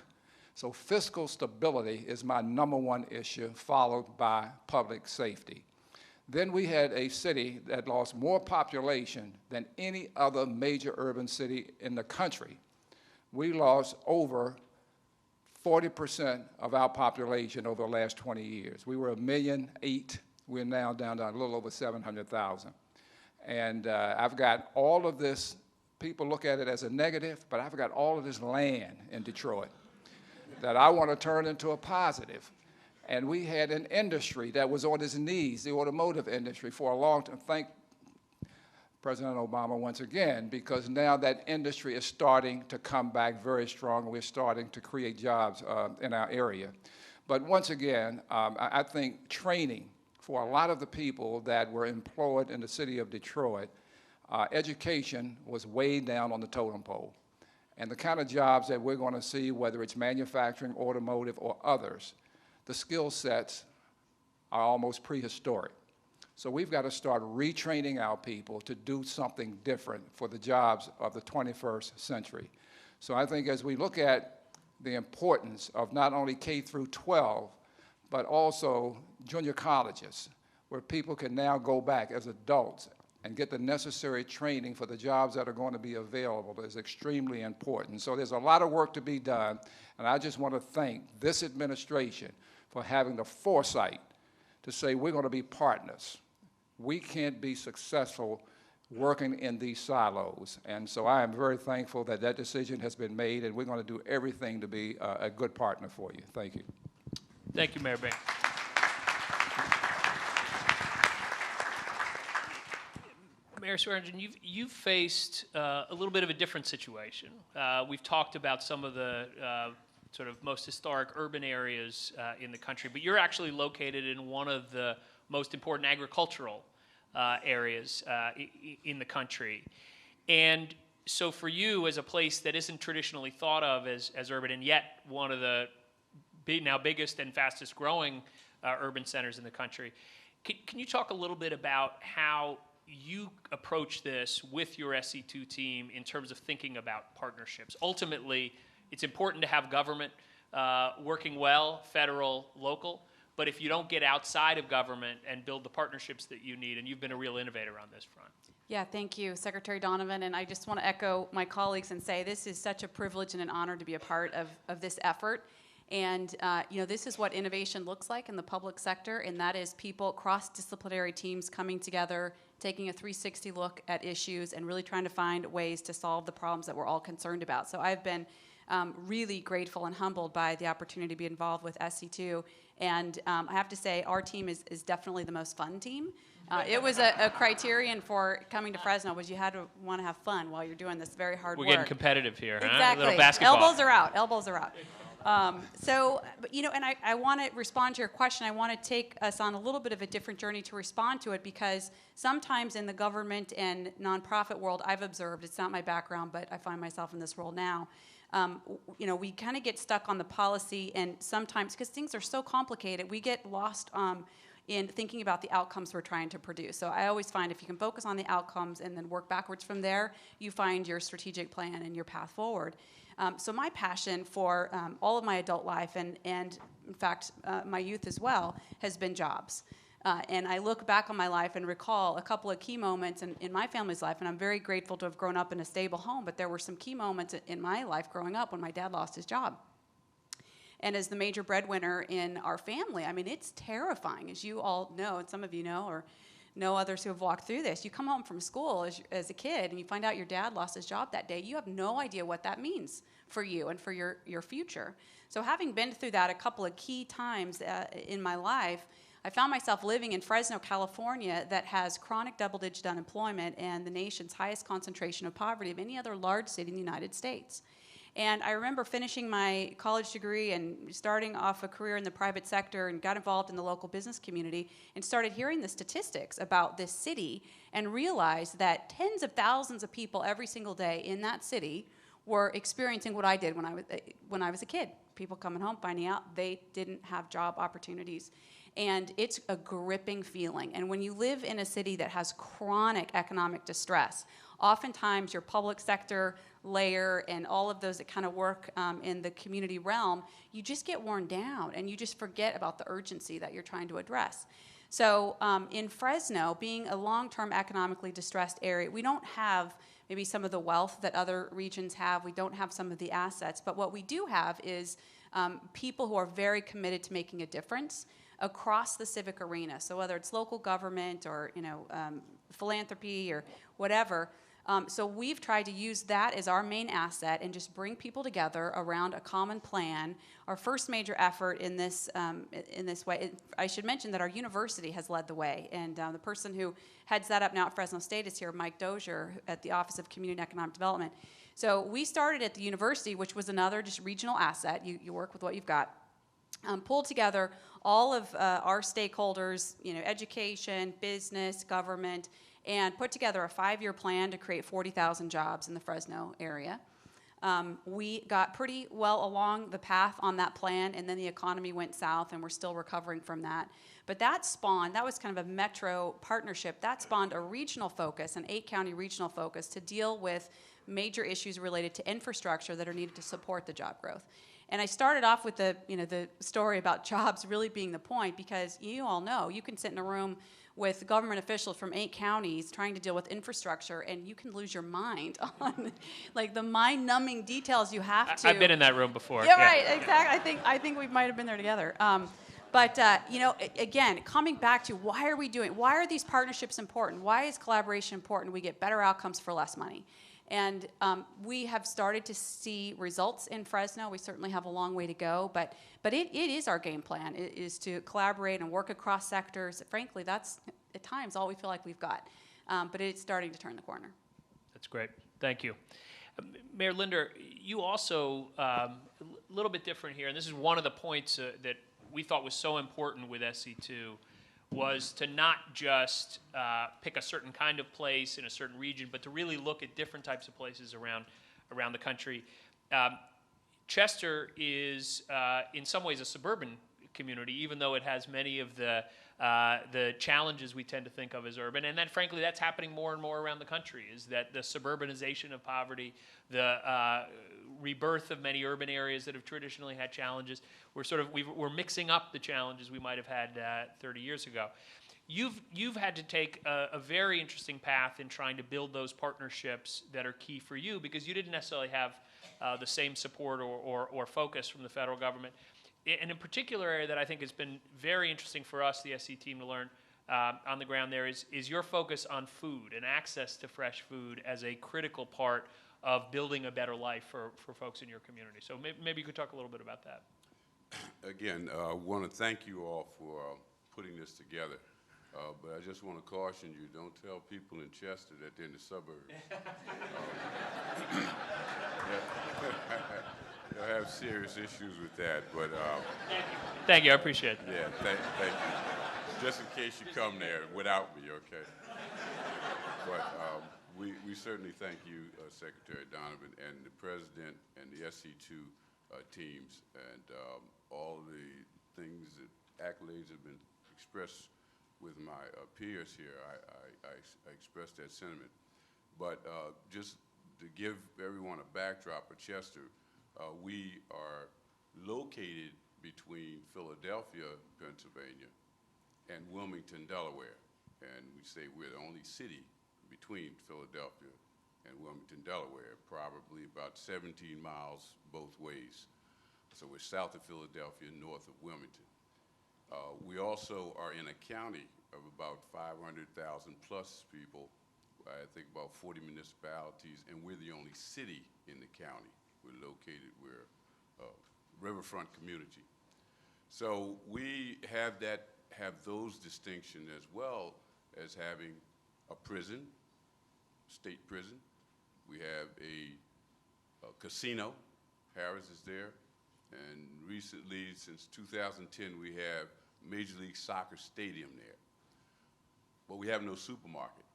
So fiscal stability is my number one issue, followed by public safety. Then we had a city that lost more population than any other major urban city in the country. We lost over 40% of our population over the last 20 years. We were 1.8 million. We're now down to a little over 700,000. And I've got all of this, people look at it as a negative, but I've got all of this land in Detroit that I want to turn into a positive. And we had an industry that was on its knees, the automotive industry, for a long time. Thank President Obama once again, because now that industry is starting to come back very strong. We're starting to create jobs in our area. But once again, I think training for a lot of the people that were employed in the city of Detroit, education was way down on the totem pole. And the kind of jobs that we're going to see, whether it's manufacturing, automotive, or others, the skill sets are almost prehistoric. So we've got to start retraining our people to do something different for the jobs of the 21st century. So I think as we look at the importance of not only K through 12, but also junior colleges, where people can now go back as adults and get the necessary training for the jobs that are going to be available, is extremely important. So there's a lot of work to be done, and I just want to thank this administration for having the foresight to say we're going to be partners. We can't be successful working in these silos. And so I am very thankful that that decision has been made, and we're going to do everything to be a good partner for you. Thank you. Thank you, Mayor Bain. Mayor Swearingen, you've faced a little bit of a different situation. We've talked about some of the sort of most historic urban areas in the country, but you're actually located in one of the most important agricultural areas in the country. And so for you, as a place that isn't traditionally thought of as urban, and yet one of the now biggest and fastest growing urban centers in the country, can you talk a little bit about how you approach this with your SC2 team in terms of thinking about partnerships? Ultimately, it's important to have government working well, federal, local, but if you don't get outside of government and build the partnerships that you need, and you've been a real innovator on this front. Yeah, thank you, Secretary Donovan, and I just want to echo my colleagues and say this is such a privilege and an honor to be a part of this effort. And you know, this is what innovation looks like in the public sector, and that is people, cross-disciplinary teams coming together, taking a 360 look at issues and really trying to find ways to solve the problems that we're all concerned about. So I've been really grateful and humbled by the opportunity to be involved with SC2. And I have to say, our team is definitely the most fun team. It was a criterion for coming to Fresno was you had to want to have fun while you're doing this very hard work. We're getting competitive here, huh? Exactly. A little basketball. Elbows are out. Elbows are out. But, you know, and I want to respond to your question. I want to take us on a little bit of a different journey to respond to it, because sometimes in the government and nonprofit world, I've observed, it's not my background, but I find myself in this role now, you know, we kind of get stuck on the policy, and sometimes, because things are so complicated, we get lost in thinking about the outcomes we're trying to produce. So I always find if you can focus on the outcomes and then work backwards from there, you find your strategic plan and your path forward. So my passion for all of my adult life and in fact, my youth as well, has been jobs. And I look back on my life and recall a couple of key moments in my family's life, and I'm very grateful to have grown up in a stable home, but there were some key moments in my life growing up when my dad lost his job. And as the major breadwinner in our family, I mean, it's terrifying, as you all know, and some of you know, or know others who have walked through this. You come home from school as a kid and you find out your dad lost his job that day. You have no idea what that means for you and for your future. So having been through that a couple of key times in my life, I found myself living in Fresno, California, that has chronic double-digit unemployment and the nation's highest concentration of poverty of any other large city in the United States. And I remember finishing my college degree and starting off a career in the private sector and got involved in the local business community and started hearing the statistics about this city and realized that tens of thousands of people every single day in that city were experiencing what I did when I was a kid. People coming home finding out they didn't have job opportunities. And it's a gripping feeling. And when you live in a city that has chronic economic distress, oftentimes your public sector layer and all of those that kind of work in the community realm, you just get worn down and you just forget about the urgency that you're trying to address. So in Fresno, being a long-term economically distressed area, we don't have maybe some of the wealth that other regions have. We don't have some of the assets. But what we do have is people who are very committed to making a difference across the civic arena. So whether it's local government or philanthropy or whatever. So we've tried to use that as our main asset and just bring people together around a common plan. Our first major effort in this way, I should mention that our university has led the way, and the person who heads that up now at Fresno State is here, Mike Dozier, at the Office of Community and Economic Development. So we started at the university, which was another just regional asset. You work with what you've got. Pulled together all of our stakeholders, education, business, government, and put together a 5-year plan to create 40,000 jobs in the Fresno area. We got pretty well along the path on that plan, and then the economy went south, and we're still recovering from that. But that was kind of a metro partnership. That spawned a regional focus, an 8-county regional focus, to deal with major issues related to infrastructure that are needed to support the job growth. And I started off with the story about jobs really being the point, because you all know you can sit in a room with government officials from 8 counties trying to deal with infrastructure, and you can lose your mind on like the mind-numbing details you have to. I've been in that room before. Yeah, right, exactly. I think we might have been there together. But again, coming back to why are these partnerships important? Why is collaboration important? We get better outcomes for less money. And we have started to see results in Fresno. We certainly have a long way to go, but it is our game plan. It is to collaborate and work across sectors. Frankly, that's at times all we feel like we've got. But it's starting to turn the corner. That's great. Thank you. Mayor Linder, you also, a little bit different here, and this is one of the points that we thought was so important with SC2, was to not just pick a certain kind of place in a certain region, but to really look at different types of places around the country. Chester is, in some ways, a suburban community, even though it has many of the challenges we tend to think of as urban. And then, frankly, that's happening more and more around the country, is that the suburbanization of poverty, the rebirth of many urban areas that have traditionally had challenges, we're mixing up the challenges we might have had 30 years ago. You've had to take a very interesting path in trying to build those partnerships that are key for you, because you didn't necessarily have the same support or focus from the federal government. And in particular area that I think has been very interesting for us, the SC team, to learn on the ground there is your focus on food and access to fresh food as a critical part of building a better life for folks in your community. So maybe you could talk a little bit about that. Again, I want to thank you all for putting this together. But I just want to caution you, don't tell people in Chester that they're in the suburbs. They'll have serious issues with that, but... Thank you, I appreciate it. Yeah, thank you. Just in case you come there without me, okay? But we certainly thank you, Secretary Donovan, and the President and the SC2 teams, and all the things that accolades have been expressed with my peers here. I express that sentiment. But just to give everyone a backdrop of Chester, we are located between Philadelphia, Pennsylvania, and Wilmington, Delaware. And we say we're the only city between Philadelphia and Wilmington, Delaware, probably about 17 miles both ways. So we're south of Philadelphia, north of Wilmington. We also are in a county of about 500,000 plus people, I think about 40 municipalities, and we're the only city in the county. We're a riverfront community. So we have those distinctions as well as having a prison, state prison. We have a casino, Harris is there, and recently, since 2010, we have Major League Soccer Stadium there. But we have no supermarket.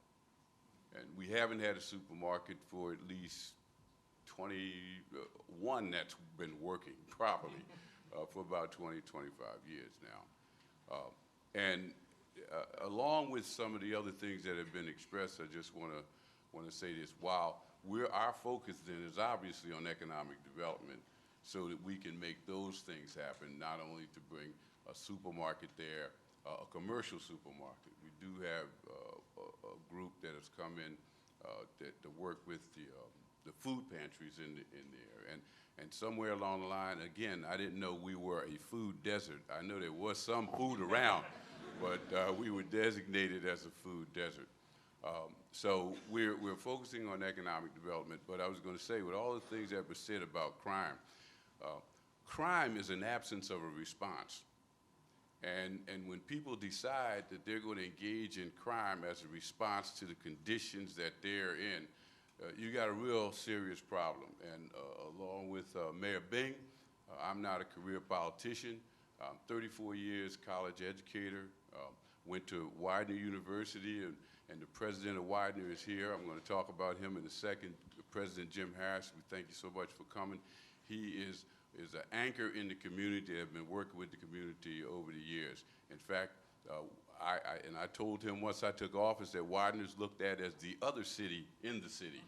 And we haven't had a supermarket for at least 21 that's been working properly for about 20, 25 years now. Along with some of the other things that have been expressed, I just want to say this. While our focus then is obviously on economic development, so that we can make those things happen, not only to bring a supermarket there, a commercial supermarket. We do have a group that has come in to work with the food pantries in there. And somewhere along the line, again, I didn't know we were a food desert. I know there was some food around, but we were designated as a food desert. So we're focusing on economic development, but I was going to say, with all the things that were said about crime, crime is an absence of a response. And when people decide that they're going to engage in crime as a response to the conditions that they're in, you got a real serious problem. And along with Mayor Bing, I'm not a career politician. I'm 34 years college educator, went to Widener University, and the president of Widener is here. I'm going to talk about him in a second. President Jim Harris, we thank you so much for coming. He is an anchor in the community. I've been working with the community over the years. In fact, I told him once I took office that Widener's looked at as the other city in the city.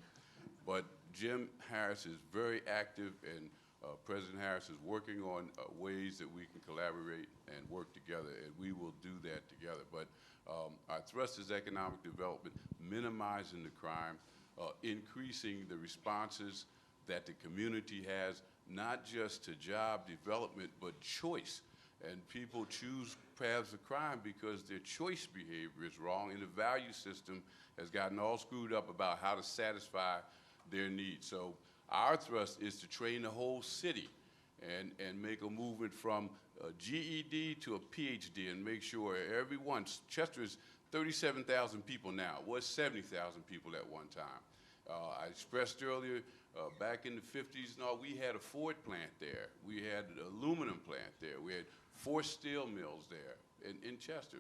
But Jim Harris is very active, and President Harris is working on ways that we can collaborate and work together, and we will do that together. But our thrust is economic development, minimizing the crime, increasing the responses that the community has, not just to job development, but choice. And people choose paths of crime because their choice behavior is wrong, and the value system has gotten all screwed up about how to satisfy their needs. So our thrust is to train the whole city and make a movement from a GED to a PhD and make sure everyone, Chester is 37,000 people now, was 70,000 people at one time. I expressed earlier, back in the 50s, we had a Ford plant there. We had an aluminum plant there. We had 4 steel mills there in Chester,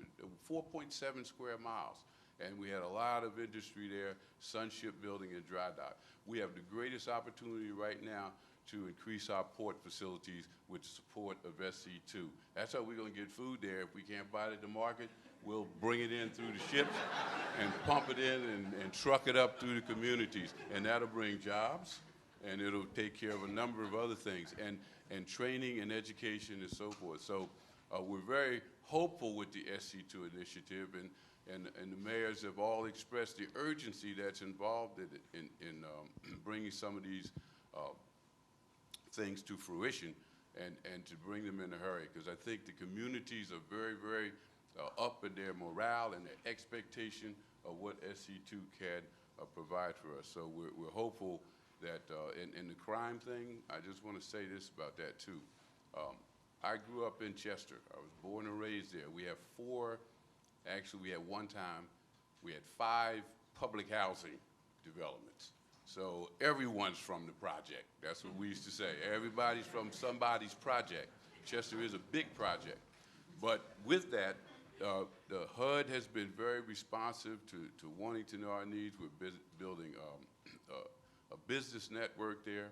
4.7 square miles. And we had a lot of industry there, Sunship Building and Dry Dock. We have the greatest opportunity right now to increase our port facilities with the support of SC2. That's how we're going to get food there. If we can't buy it at the market, we'll bring it in through the ships and pump it in and truck it up through the communities. And that'll bring jobs, and it'll take care of a number of other things, and training and education and so forth. So we're very hopeful with the SC2 initiative, and the mayors have all expressed the urgency that's involved in bringing some of these things to fruition and to bring them in a hurry, because I think the communities are very, very up in their morale and their expectation of what SC2 can provide for us. So we're hopeful that in the crime thing, I just want to say this about that too. I grew up in Chester. I was born and raised there. We have we had one time, we had 5 public housing developments. So everyone's from the project. That's what we used to say. Everybody's from somebody's project. Chester is a big project. But with that, the HUD has been very responsive to wanting to know our needs. We're building a business network there.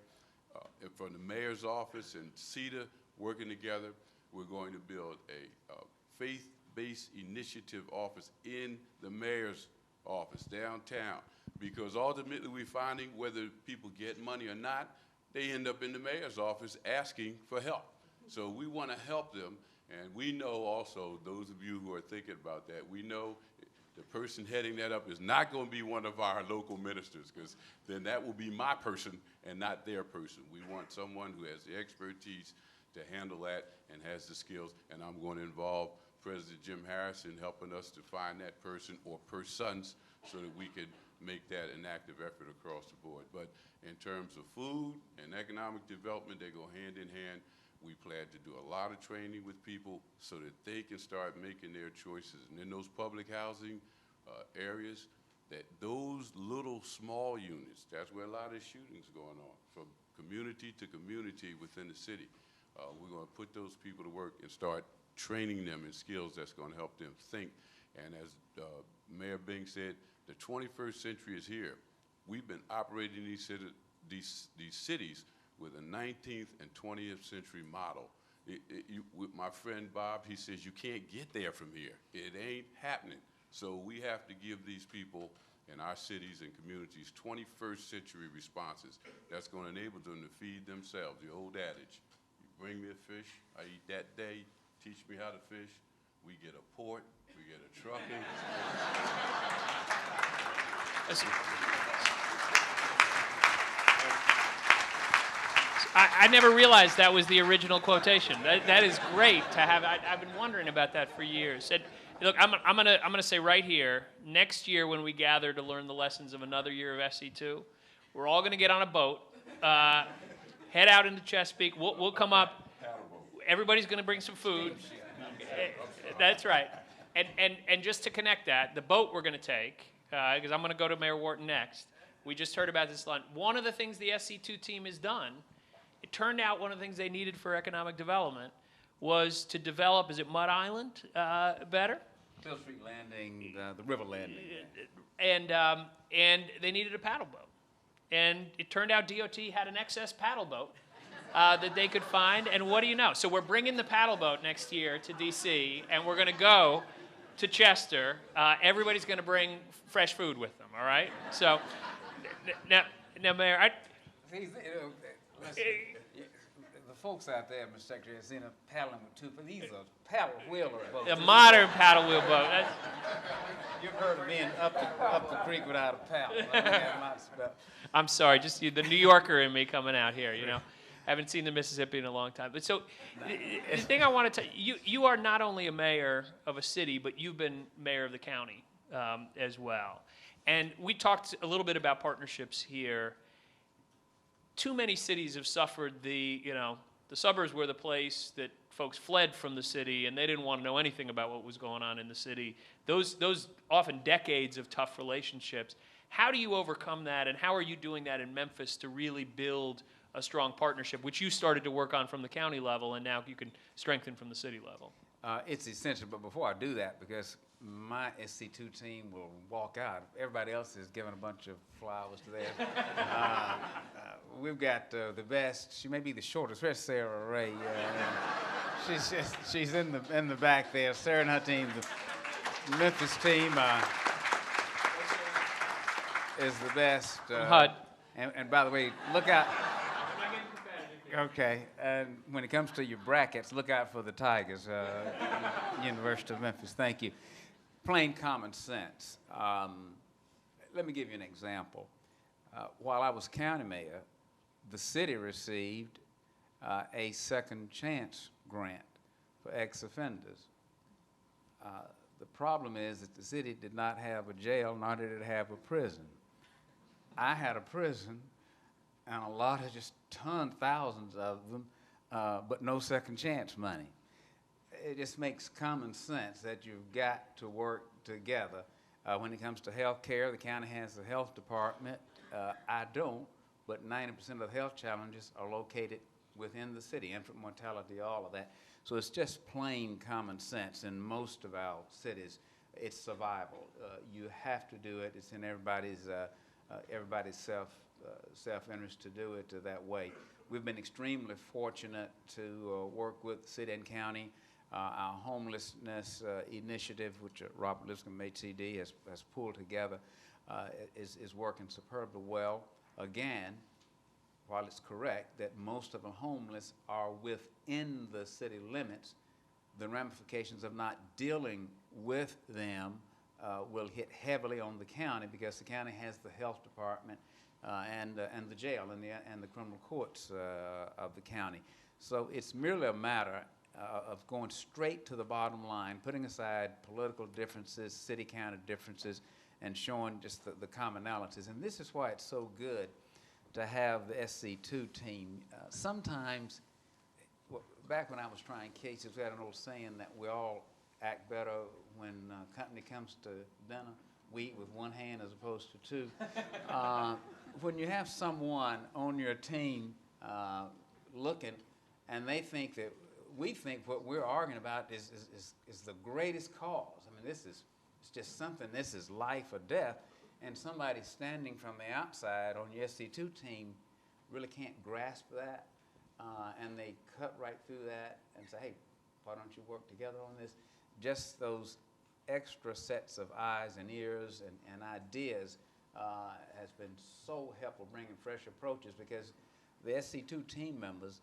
And from the mayor's office and CETA working together, we're going to build a faith-based initiative office in the mayor's office downtown, because ultimately we're finding whether people get money or not, they end up in the mayor's office asking for help. So we want to help them, and we know also, those of you who are thinking about that, we know the person heading that up is not going to be one of our local ministers, because then that will be my person and not their person. We want someone who has the expertise to handle that and has the skills, and I'm going to involve President Jim Harris in helping us to find that person or persons so that we could make that an active effort across the board. But in terms of food and economic development, they go hand in hand. We plan to do a lot of training with people so that they can start making their choices. And in those public housing areas, that those little small units, that's where a lot of shootings going on, from community to community within the city. We're going to put those people to work and start training them in skills that's going to help them think. And as Mayor Bing said, the 21st century is here. We've been operating these cities with a 19th and 20th century model. With my friend Bob, he says you can't get there from here. It ain't happening. So we have to give these people in our cities and communities 21st century responses. That's going to enable them to feed themselves. The old adage, you bring me a fish, I eat that day, teach me how to fish, we get a port, we get a trucking. I never realized that was the original quotation. That is great to have. I've been wondering about that for years. And look, I'm gonna say right here, next year when we gather to learn the lessons of another year of SC2, we're all gonna get on a boat, head out into Chesapeake. We'll come up. Everybody's gonna bring some food. That's right. And just to connect that, the boat we're gonna take, because I'm gonna go to Mayor Wharton next. We just heard about this lunch. One of the things the SC2 team has done, it turned out one of the things they needed for economic development was to develop, is it Mud Island better? Hill Street Landing, the river landing. And they needed a paddle boat. And it turned out DOT had an excess paddle boat that they could find. And what do you know? So we're bringing the paddle boat next year to DC, and we're going to go to Chester. Everybody's going to bring fresh food with them, all right? So now Mayor, The folks out there, Mr. Secretary, have seen a paddling with two, but these are paddle wheeler boats. a modern paddle wheel boat. You've heard of being up the creek without a paddle. I mean, I'm not spell- I'm sorry, just the New Yorker in me coming out here, you know. Haven't seen the Mississippi in a long time. But so the thing I want to tell you, you are not only a mayor of a city, but you've been mayor of the county as well. And we talked a little bit about partnerships here. Too many cities have suffered the suburbs were the place that folks fled from the city and they didn't want to know anything about what was going on in the city. Those often decades of tough relationships. How do you overcome that, and how are you doing that in Memphis to really build a strong partnership, which you started to work on from the county level and now you can strengthen from the city level? It's essential, but before I do that, because my SC2 team will walk out. Everybody else is giving a bunch of flowers to them. We've got the best. She may be the shortest. Where's Sarah Ray? She's in the back there. Sarah and her team, the Memphis team, is the best. HUD. And by the way, look out. Okay, and when it comes to your brackets, look out for the Tigers, University of Memphis. Thank you. Plain common sense. Let me give you an example. While I was county mayor, the city received a second chance grant for ex-offenders. The problem is that the city did not have a jail, nor did it have a prison. I had a prison, and a lot of just thousands of them, but no second chance money. It just makes common sense that you've got to work together. When it comes to health care, the county has a health department. I don't, but 90% of the health challenges are located within the city, infant mortality, all of that. So it's just plain common sense. In most of our cities, it's survival. You have to do it. It's in everybody's self-interest to do it that way. We've been extremely fortunate to work with city and county. Our homelessness initiative, which Robert Lipscomb, ATD, has pulled together, is working superbly well. Again, while it's correct that most of the homeless are within the city limits, the ramifications of not dealing with them will hit heavily on the county, because the county has the health department and the jail and the criminal courts of the county. So it's merely a matter of going straight to the bottom line, putting aside political differences, city-county differences, and showing just the commonalities. And this is why it's so good to have the SC2 team. Sometimes, back when I was trying cases, we had an old saying that we all act better when a company comes to dinner. We eat with one hand as opposed to two. When you have someone on your team looking, and they think that we think what we're arguing about is the greatest cause. I mean, it's just something, this is life or death, and somebody standing from the outside on your SC2 team really can't grasp that, and they cut right through that and say, hey, why don't you work together on this? Just those extra sets of eyes and ears and ideas has been so helpful bringing fresh approaches, because the SC2 team members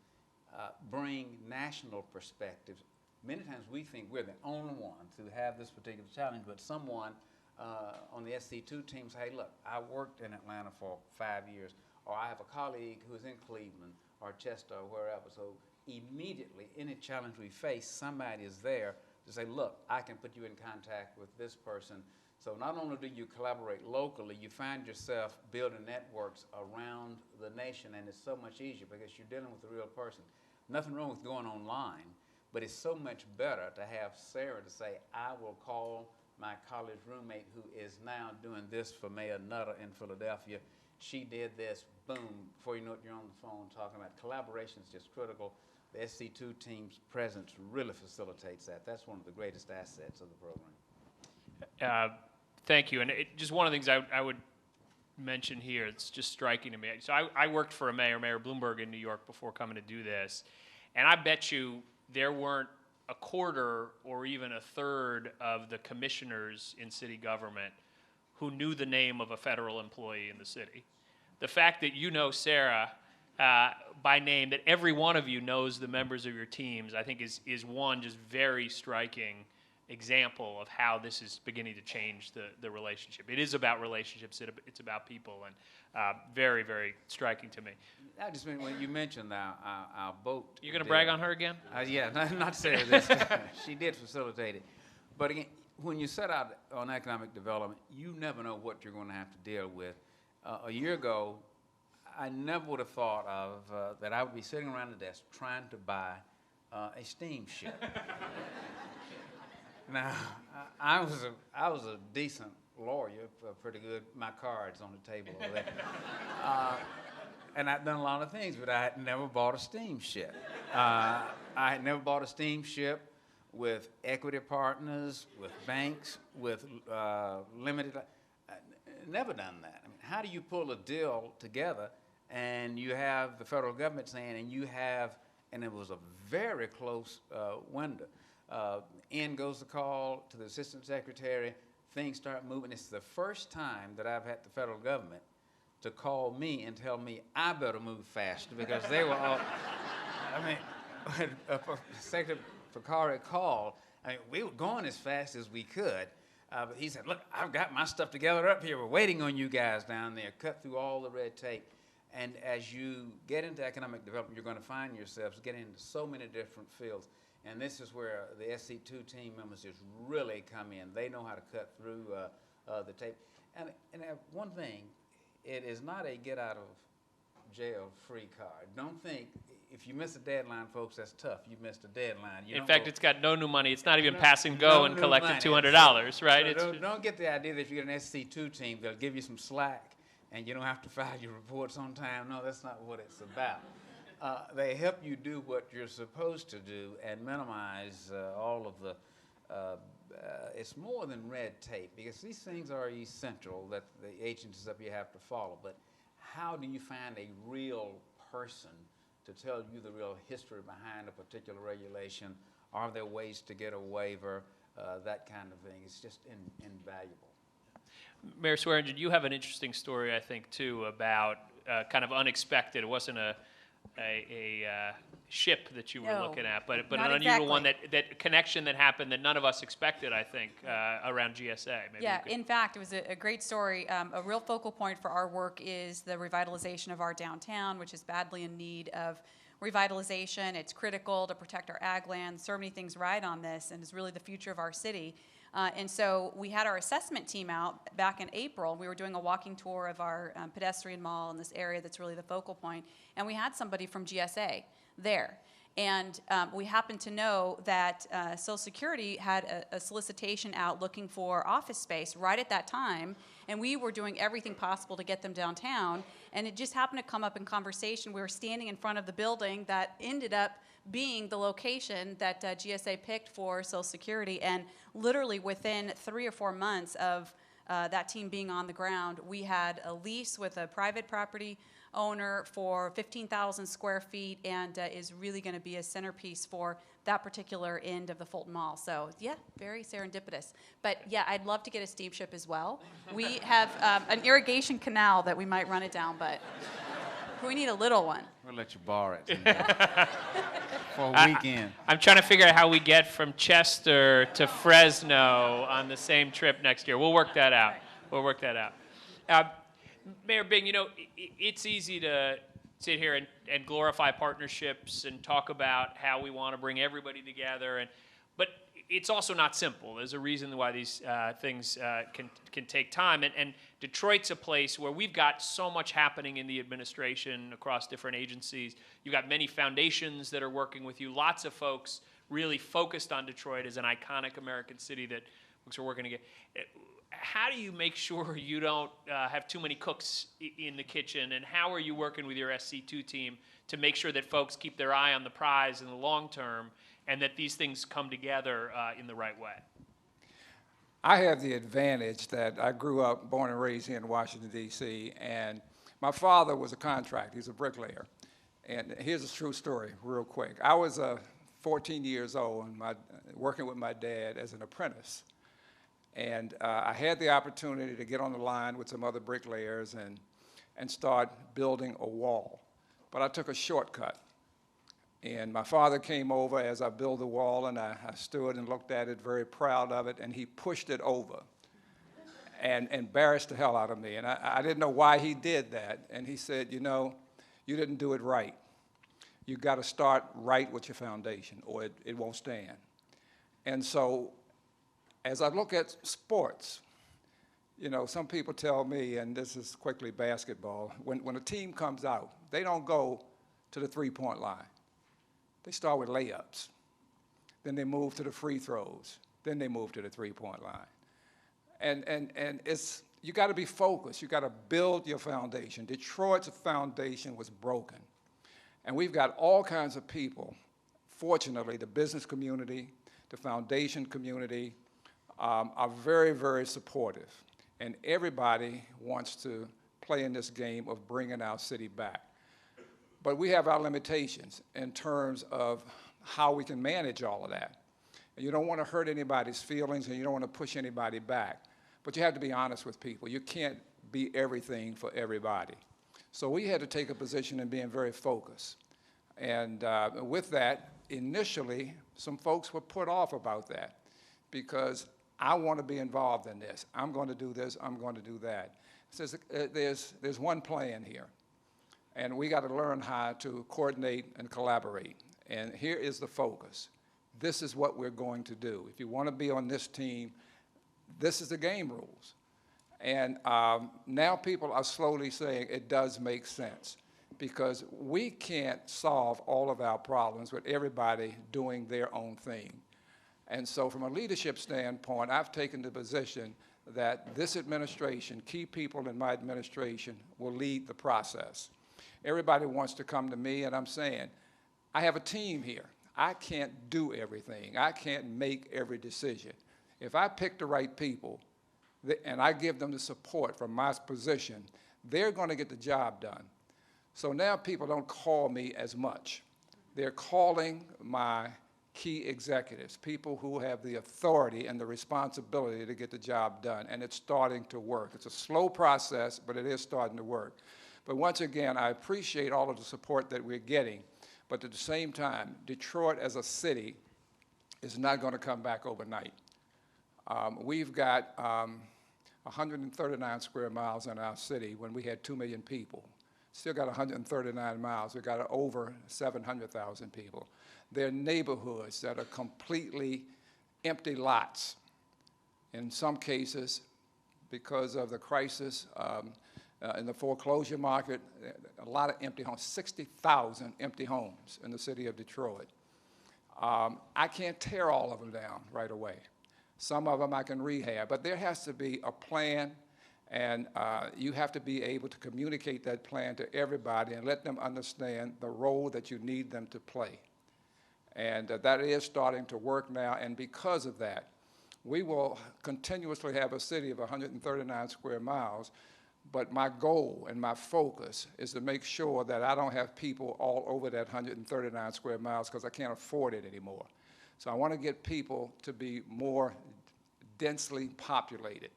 bring national perspectives. Many times we think we're the only ones who have this particular challenge, but someone on the SC2 team say, hey, look, I worked in Atlanta for 5 years, or I have a colleague who's in Cleveland or Chester or wherever. So immediately, any challenge we face, somebody is there to say, look, I can put you in contact with this person. So not only do you collaborate locally, you find yourself building networks around the nation, and it's so much easier because you're dealing with a real person. Nothing wrong with going online, but it's so much better to have Sarah to say, I will call my college roommate who is now doing this for Mayor Nutter in Philadelphia. She did this, boom, before you know it, you're on the phone talking about collaboration is just critical. The SC2 team's presence really facilitates that. That's one of the greatest assets of the program. Thank you. And just one of the things I would mention here, it's just striking to me. So I worked for Mayor Bloomberg in New York before coming to do this. And I bet you there weren't a quarter or even a third of the commissioners in city government who knew the name of a federal employee in the city. The fact that you know Sarah by name, that every one of you knows the members of your teams, I think is one just very striking example of how this is beginning to change the relationship. It is about relationships, it's about people, and very, very striking to me. I just mean, when you mentioned our boat. You're going to brag on her again? Yeah, not Sarah this time. She did facilitate it. But again, when you set out on economic development, you never know what you're going to have to deal with. A year ago, I never would have thought of that I would be sitting around the desk trying to buy a steamship. Now, I was a decent lawyer, pretty good. My card's on the table over there. And I'd done a lot of things, but I had never bought a steamship. I had never bought a steamship with equity partners, with banks, with limited. Never done that. I mean, how do you pull a deal together and you have the federal government saying, and you have, and it was a very close window. In goes the call to the assistant secretary, things start moving. It's the first time that I've had the federal government to call me and tell me I better move faster, because they were all, I mean, when Secretary Fakari called, I mean, we were going as fast as we could, but he said, look, I've got my stuff together up here. We're waiting on you guys down there. Cut through all the red tape. And as you get into economic development, you're going to find yourselves getting into so many different fields. And this is where the SC2 team members just really come in. They know how to cut through the tape. And one thing, it is not a get-out-of-jail-free card. Don't think, if you miss a deadline, folks, that's tough. You missed a deadline. In fact, it's got no new money. It's not even pass and go and collected $200, right? So don't get the idea that if you get an SC2 team, they'll give you some slack and you don't have to file your reports on time. No, that's not what it's about. They help you do what you're supposed to do and minimize all of the, it's more than red tape, because these things are essential that the agencies up here have to follow. But how do you find a real person to tell you the real history behind a particular regulation? Are there ways to get a waiver? That kind of thing. It's just invaluable. Mayor Swearingen, you have an interesting story, I think, too, about kind of unexpected. It wasn't a ship that you were looking at, but an unusual one, that connection that happened that none of us expected, I think, around GSA. Maybe yeah, in fact, it was a great story. A real focal point for our work is the revitalization of our downtown, which is badly in need of revitalization. It's critical to protect our ag land. So many things ride on this, and it's really the future of our city. And so we had our assessment team out back in April. We were doing a walking tour of our pedestrian mall in this area that's really the focal point. And we had somebody from GSA there. And we happened to know that Social Security had a solicitation out looking for office space right at that time. And we were doing everything possible to get them downtown. And it just happened to come up in conversation. We were standing in front of the building that ended up being the location that GSA picked for Social Security. And literally within 3 or 4 months of that team being on the ground, we had a lease with a private property owner for 15,000 square feet, and is really going to be a centerpiece for that particular end of the Fulton Mall. So yeah, very serendipitous. But yeah, I'd love to get a steamship as well. We have an irrigation canal that we might run it down, but we need a little one. We'll let you borrow it for a weekend. I'm trying to figure out how we get from Chester to Fresno on the same trip next year. We'll work that out. We'll work that out. Mayor Bing, you know, it's easy to sit here and glorify partnerships and talk about how we want to bring everybody together, but it's also not simple. There's a reason why these things can take time, and Detroit's a place where we've got so much happening in the administration across different agencies. You've got many foundations that are working with you, lots of folks really focused on Detroit as an iconic American city that folks are working to get. How do you make sure you don't have too many cooks in the kitchen, and how are you working with your SC2 team to make sure that folks keep their eye on the prize in the long term and that these things come together in the right way? I have the advantage that I grew up, born and raised here in Washington, D.C., and my father was a contractor. He's a bricklayer. And here's a true story, real quick. I was 14 years old and working with my dad as an apprentice. And I had the opportunity to get on the line with some other bricklayers and start building a wall. But I took a shortcut. And my father came over as I built the wall, and I stood and looked at it, very proud of it, and he pushed it over and embarrassed the hell out of me. And I didn't know why he did that. And he said, you know, you didn't do it right. You got to start right with your foundation, or it won't stand. And so as I look at sports, you know, some people tell me, and this is quickly basketball, when a team comes out, they don't go to the three-point line. They start with layups. Then they move to the free throws. Then they move to the three-point line. And it's, you got to be focused. You got to build your foundation. Detroit's foundation was broken. And we've got all kinds of people, fortunately, the business community, the foundation community, are very, very supportive. And everybody wants to play in this game of bringing our city back. But we have our limitations in terms of how we can manage all of that. And you don't want to hurt anybody's feelings, and you don't want to push anybody back. But you have to be honest with people. You can't be everything for everybody. So we had to take a position in being very focused. And with that, initially, some folks were put off about that because I want to be involved in this. I'm going to do this. I'm going to do that. So there's one plan here. And we got to learn how to coordinate and collaborate. And here is the focus. This is what we're going to do. If you want to be on this team, this is the game rules. And now people are slowly saying it does make sense, because we can't solve all of our problems with everybody doing their own thing. And so from a leadership standpoint, I've taken the position that this administration, key people in my administration, will lead the process. Everybody wants to come to me, and I'm saying, I have a team here. I can't do everything. I can't make every decision. If I pick the right people and I give them the support from my position, they're going to get the job done. So now people don't call me as much. They're calling my key executives, people who have the authority and the responsibility to get the job done, and it's starting to work. It's a slow process, but it is starting to work. But once again, I appreciate all of the support that we're getting, but at the same time, Detroit as a city is not going to come back overnight. We've got 139 square miles in our city when we had 2 million people. Still got 139 miles. We got over 700,000 people. There are neighborhoods that are completely empty lots. In some cases, because of the crisis in the foreclosure market, a lot of empty homes, 60,000 empty homes in the city of Detroit. I can't tear all of them down right away. Some of them I can rehab, but there has to be a plan, and you have to be able to communicate that plan to everybody and let them understand the role that you need them to play. And that is starting to work now, and because of that, we will continuously have a city of 139 square miles, but my goal and my focus is to make sure that I don't have people all over that 139 square miles because I can't afford it anymore. So I want to get people to be more densely populated.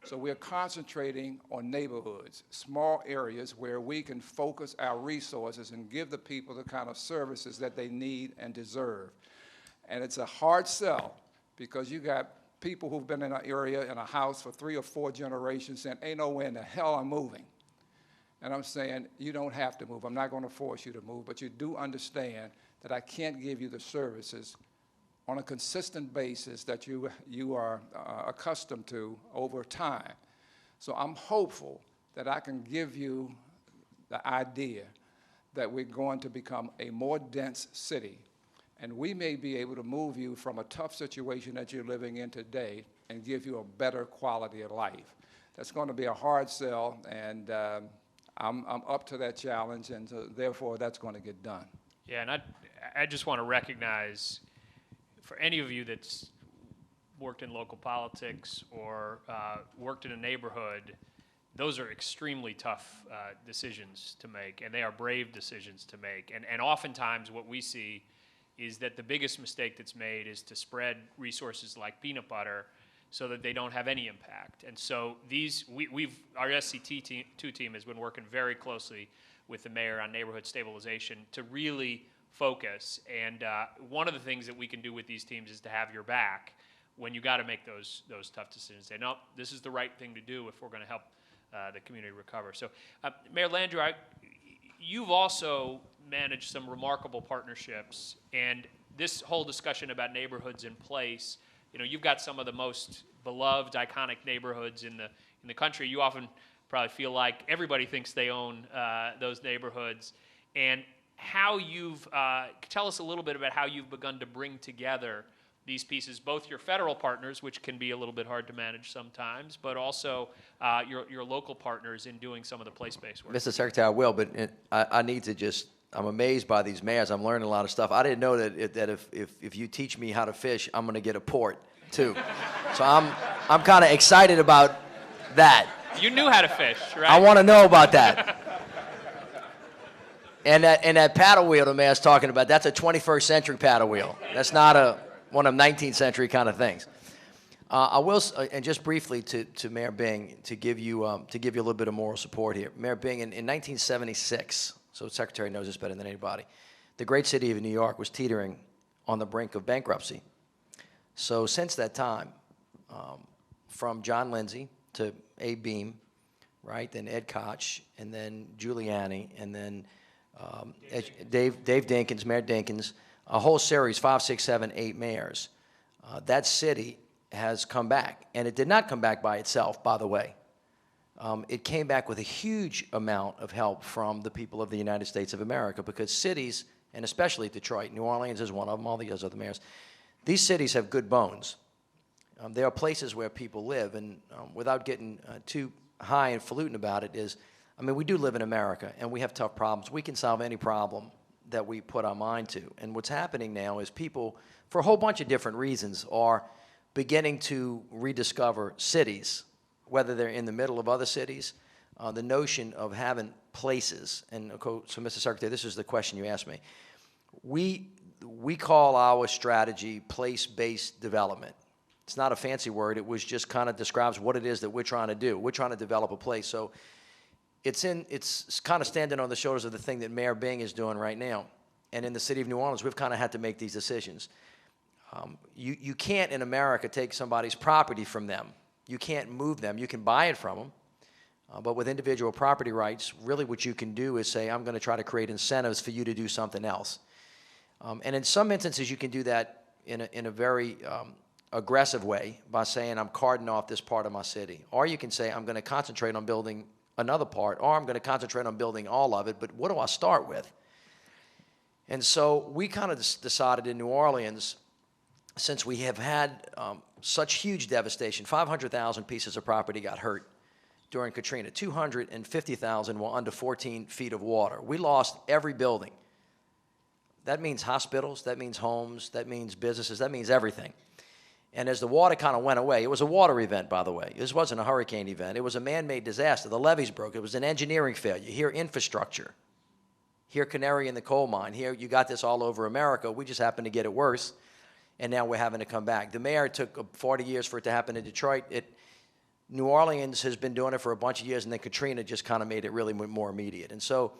So we're concentrating on neighborhoods, small areas where we can focus our resources and give the people the kind of services that they need and deserve. And it's a hard sell because you got people who've been in an area, in a house for 3 or 4 generations saying, ain't nowhere in the hell I'm moving. And I'm saying, you don't have to move. I'm not going to force you to move, but you do understand that I can't give you the services on a consistent basis that you are accustomed to over time. So I'm hopeful that I can give you the idea that we're going to become a more dense city, and we may be able to move you from a tough situation that you're living in today and give you a better quality of life. That's going to be a hard sell, and I'm up to that challenge, and so therefore that's going to get done. Yeah, and I just want to recognize, for any of you that's worked in local politics or worked in a neighborhood, those are extremely tough decisions to make, and they are brave decisions to make. And oftentimes what we see is that the biggest mistake that's made is to spread resources like peanut butter so that they don't have any impact. And so our SCT2 team has been working very closely with the mayor on neighborhood stabilization to really focus. And one of the things that we can do with these teams is to have your back when you got to make those tough decisions. Say, no, this is the right thing to do if we're going to help the community recover. So, Mayor Landrieu, you've also managed some remarkable partnerships, and this whole discussion about neighborhoods in place, you know, you've got some of the most beloved, iconic neighborhoods in the country. You often probably feel like everybody thinks they own those neighborhoods. And how you've, tell us a little bit about how you've begun to bring together these pieces, both your federal partners, which can be a little bit hard to manage sometimes, but also your local partners in doing some of the place-based work. Mr. Secretary, I will, but I need to just, I'm amazed by these mayors. I'm learning a lot of stuff. I didn't know that if you teach me how to fish, I'm going to get a port, too. So I'm kind of excited about that. You knew how to fish, right? I want to know about that. And that paddle wheel the mayor's talking about, that's a 21st century paddle wheel. That's not one of them 19th century kind of things. I will, and just briefly to Mayor Bing, to give you a little bit of moral support here. Mayor Bing, in 1976, so the Secretary knows this better than anybody, the great city of New York was teetering on the brink of bankruptcy. So since that time, from John Lindsay to Abe Beam, right, then Ed Koch, and then Giuliani, and then Dave Dinkins, Mayor Dinkins, a whole series, 5, 6, 7, 8 mayors. That city has come back, and it did not come back by itself, by the way. It came back with a huge amount of help from the people of the United States of America, because cities, and especially Detroit, New Orleans is one of them, all the other mayors, these cities have good bones. There are places where people live, and without getting too high and falutin about it, I mean, we do live in America, and we have tough problems. We can solve any problem that we put our mind to. And what's happening now is people, for a whole bunch of different reasons, are beginning to rediscover cities, whether they're in the middle of other cities. The notion of having places, and so Mr. Secretary, this is the question you asked me. We call our strategy place-based development. It's not a fancy word. It was just kind of describes what it is that we're trying to do. We're trying to develop a place. So it's kind of standing on the shoulders of the thing that Mayor Bing is doing right now. And in the city of New Orleans, we've kind of had to make these decisions. You can't, in America, take somebody's property from them. You can't move them. You can buy it from them. But with individual property rights, really what you can do is say, I'm going to try to create incentives for you to do something else. And in some instances, you can do that in a very aggressive way by saying, I'm carting off this part of my city. Or you can say, I'm going to concentrate on building another part, or I'm going to concentrate on building all of it, but what do I start with? And so we kind of decided in New Orleans, since we have had such huge devastation, 500,000 pieces of property got hurt during Katrina, 250,000 were under 14 feet of water. We lost every building. That means hospitals, that means homes, that means businesses, that means everything. And as the water kind of went away, it was a water event, by the way. This wasn't a hurricane event. It was a man-made disaster. The levees broke. It was an engineering failure. Here, infrastructure. Here, canary in the coal mine. Here, you got this all over America. We just happened to get it worse, and now we're having to come back. The mayor took 40 years for it to happen in Detroit. New Orleans has been doing it for a bunch of years, and then Katrina just kind of made it really more immediate. And so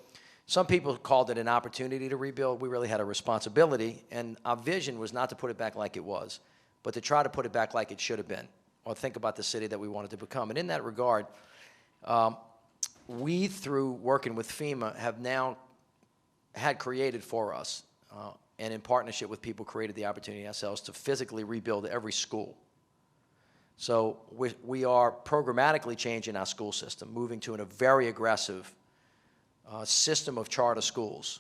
some people called it an opportunity to rebuild. We really had a responsibility, and our vision was not to put it back like it was, but to try to put it back like it should have been, or think about the city that we wanted to become. And in that regard, we, through working with FEMA, have now had created for us, and in partnership with people, created the opportunity ourselves to physically rebuild every school. So we are programmatically changing our school system, moving to a very aggressive system of charter schools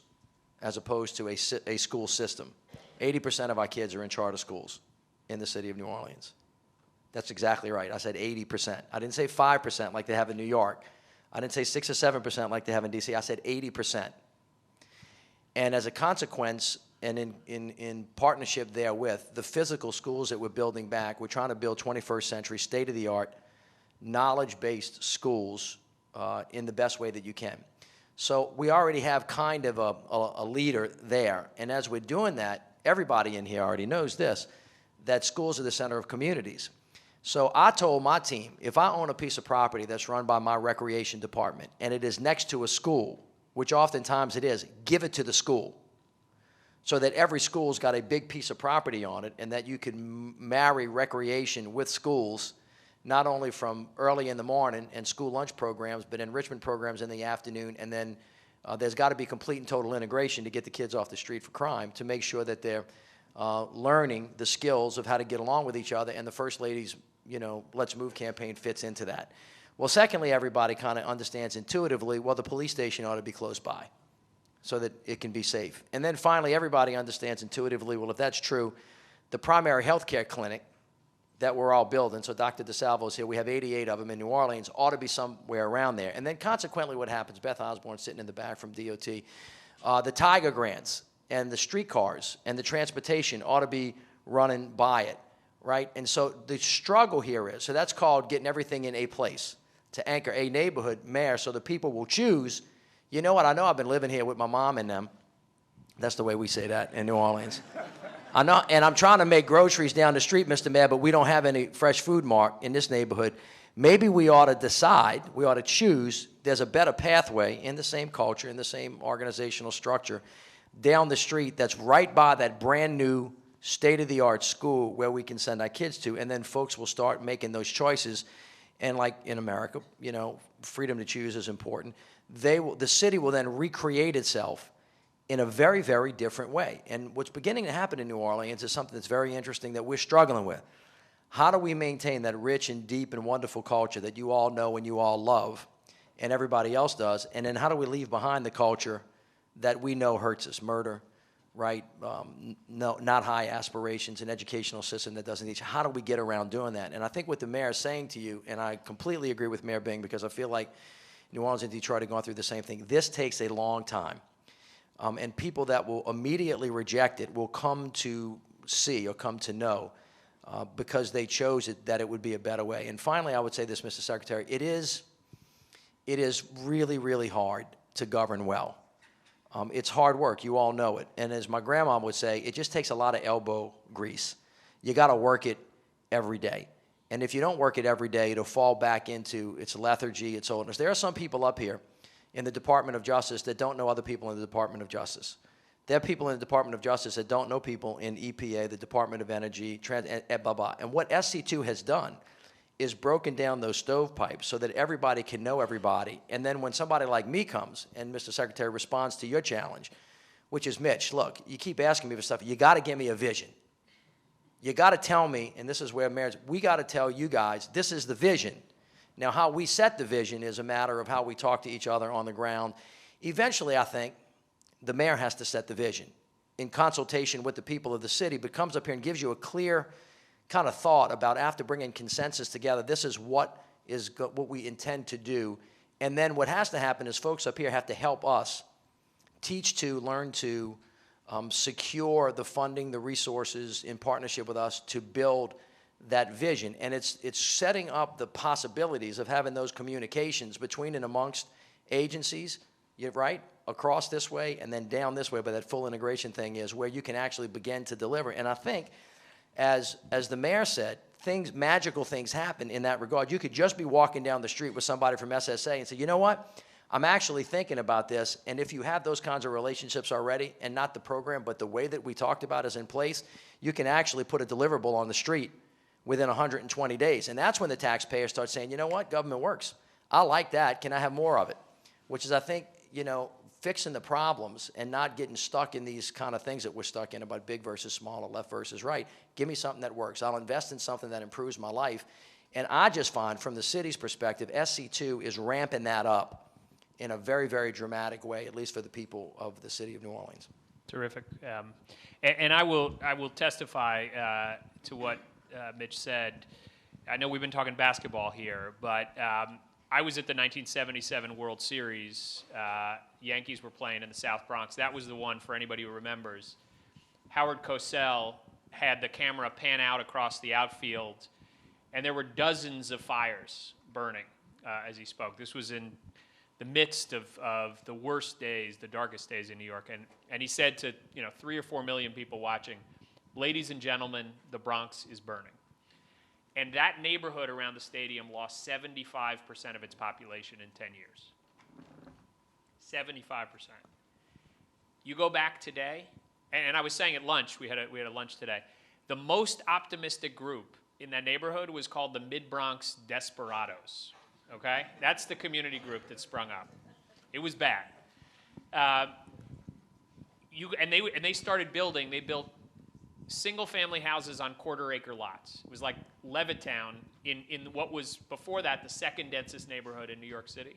as opposed to a school system. 80% of our kids are in charter schools in the city of New Orleans. That's exactly right. I said 80%. I didn't say 5% like they have in New York. I didn't say 6 or 7% like they have in D.C. I said 80%. And as a consequence, and in partnership therewith, the physical schools that we're building back, we're trying to build 21st century, state-of-the-art, knowledge-based schools in the best way that you can. So we already have kind of a leader there. And as we're doing that, everybody in here already knows this, that schools are the center of communities. So I told my team, if I own a piece of property that's run by my recreation department and it is next to a school, which oftentimes it is, give it to the school, so that every school's got a big piece of property on it, and that you can marry recreation with schools, not only from early in the morning and school lunch programs, but enrichment programs in the afternoon, and then there's got to be complete and total integration to get the kids off the street for crime, to make sure that they're learning the skills of how to get along with each other, and the First Lady's, Let's Move campaign fits into that. Well, secondly, everybody kind of understands intuitively, well, the police station ought to be close by so that it can be safe. And then finally, everybody understands intuitively, well, if that's true, the primary health care clinic that we're all building, so Dr. DeSalvo's here, we have 88 of them in New Orleans, ought to be somewhere around there. And then consequently what happens, Beth Osborne sitting in the back from DOT, the Tiger grants and the streetcars and the transportation ought to be running by it, right? And so the struggle here is, so that's called getting everything in a place to anchor a neighborhood mayor so the people will choose, you know what, I know I've been living here with my mom and them. That's the way we say that in New Orleans. I know, and I'm trying to make groceries down the street, Mr. Mayor, but we don't have any fresh food mart in this neighborhood. Maybe we ought to decide, we ought to choose, there's a better pathway in the same culture, in the same organizational structure, down the street that's right by that brand new state-of-the-art school where we can send our kids to, and then folks will start making those choices. And like in America, freedom to choose is important. The city will then recreate itself in a very, very different way. And what's beginning to happen in New Orleans is something that's very interesting that we're struggling with. How do we maintain that rich and deep and wonderful culture that you all know and you all love and everybody else does? And then how do we leave behind the culture that we know hurts us? Murder, right? Not high aspirations, an educational system that doesn't teach. How do we get around doing that? And I think what the mayor is saying to you, and I completely agree with Mayor Bing, because I feel like New Orleans and Detroit have gone through the same thing. This takes a long time. And people that will immediately reject it will come to see or come to know because they chose it, that it would be a better way. And finally, I would say this, Mr. Secretary, it is really, really hard to govern well. It's hard work. You all know it. And as my grandma would say, it just takes a lot of elbow grease. You got to work it every day. And if you don't work it every day, it'll fall back into its lethargy, its oldness. There are some people up here in the Department of Justice that don't know other people in the Department of Justice. There are people in the Department of Justice that don't know people in EPA, the Department of Energy, blah, blah. And what SC2 has done is broken down those stovepipes so that everybody can know everybody. And then when somebody like me comes and Mr. Secretary responds to your challenge, which is, Mitch, look, you keep asking me for stuff. You got to give me a vision. You got to tell me, and this is where mayors, we got to tell you guys, this is the vision. Now, how we set the vision is a matter of how we talk to each other on the ground. Eventually, I think, the mayor has to set the vision in consultation with the people of the city, but comes up here and gives you a clear kind of thought about, after bringing consensus together, this is what we intend to do. And then what has to happen is folks up here have to help us teach to, learn to, secure the funding, the resources in partnership with us to build that vision. And it's setting up the possibilities of having those communications between and amongst agencies, right, across this way and then down this way, but that full integration thing is where you can actually begin to deliver. And I think, as the mayor said, magical things happen in that regard. You could just be walking down the street with somebody from SSA and say, you know what, I'm actually thinking about this. And if you have those kinds of relationships already, and not the program, but the way that we talked about is in place, you can actually put a deliverable on the street within 120 days. And that's when the taxpayer starts saying, you know what, government works. I like that. Can I have more of it? Which is, I think, fixing the problems and not getting stuck in these kind of things that we're stuck in about big versus small or left versus right. Give me something that works. I'll invest in something that improves my life. And I just find, from the city's perspective, SC2 is ramping that up in a very, very dramatic way, at least for the people of the city of New Orleans. Terrific. And I will testify to what Mitch said. I know we've been talking basketball here, but I was at the 1977 World Series. Yankees were playing in the South Bronx. That was the one, for anybody who remembers. Howard Cosell had the camera pan out across the outfield, and there were dozens of fires burning as he spoke. This was in the midst of the worst days, the darkest days in New York. And he said to 3 or 4 million people watching, ladies and gentlemen, the Bronx is burning. And that neighborhood around the stadium lost 75% of its population in 10 years. 75%. You go back today, and I was saying at lunch, we had a lunch today, the most optimistic group in that neighborhood was called the Mid-Bronx Desperados, okay? That's the community group that sprung up. It was bad. And they started building, they built single-family houses on quarter-acre lots. It was like Levittown in what was, before that, the second densest neighborhood in New York City.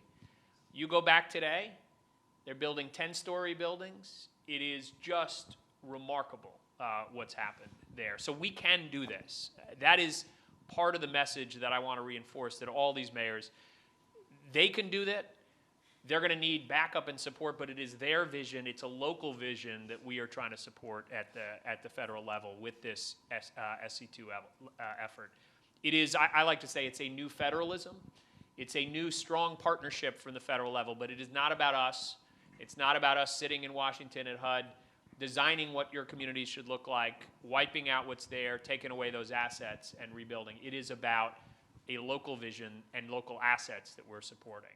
You go back today, they're building 10-story buildings. It is just remarkable what's happened there. So we can do this. That is part of the message that I want to reinforce, that all these mayors, they can do that. They're going to need backup and support, but it is their vision. It's a local vision that we are trying to support at the federal level with this SC2 effort. It is, I like to say, it's a new federalism. It's a new strong partnership from the federal level, but it is not about us. It's not about us sitting in Washington at HUD, designing what your communities should look like, wiping out what's there, taking away those assets, and rebuilding. It is about a local vision and local assets that we're supporting.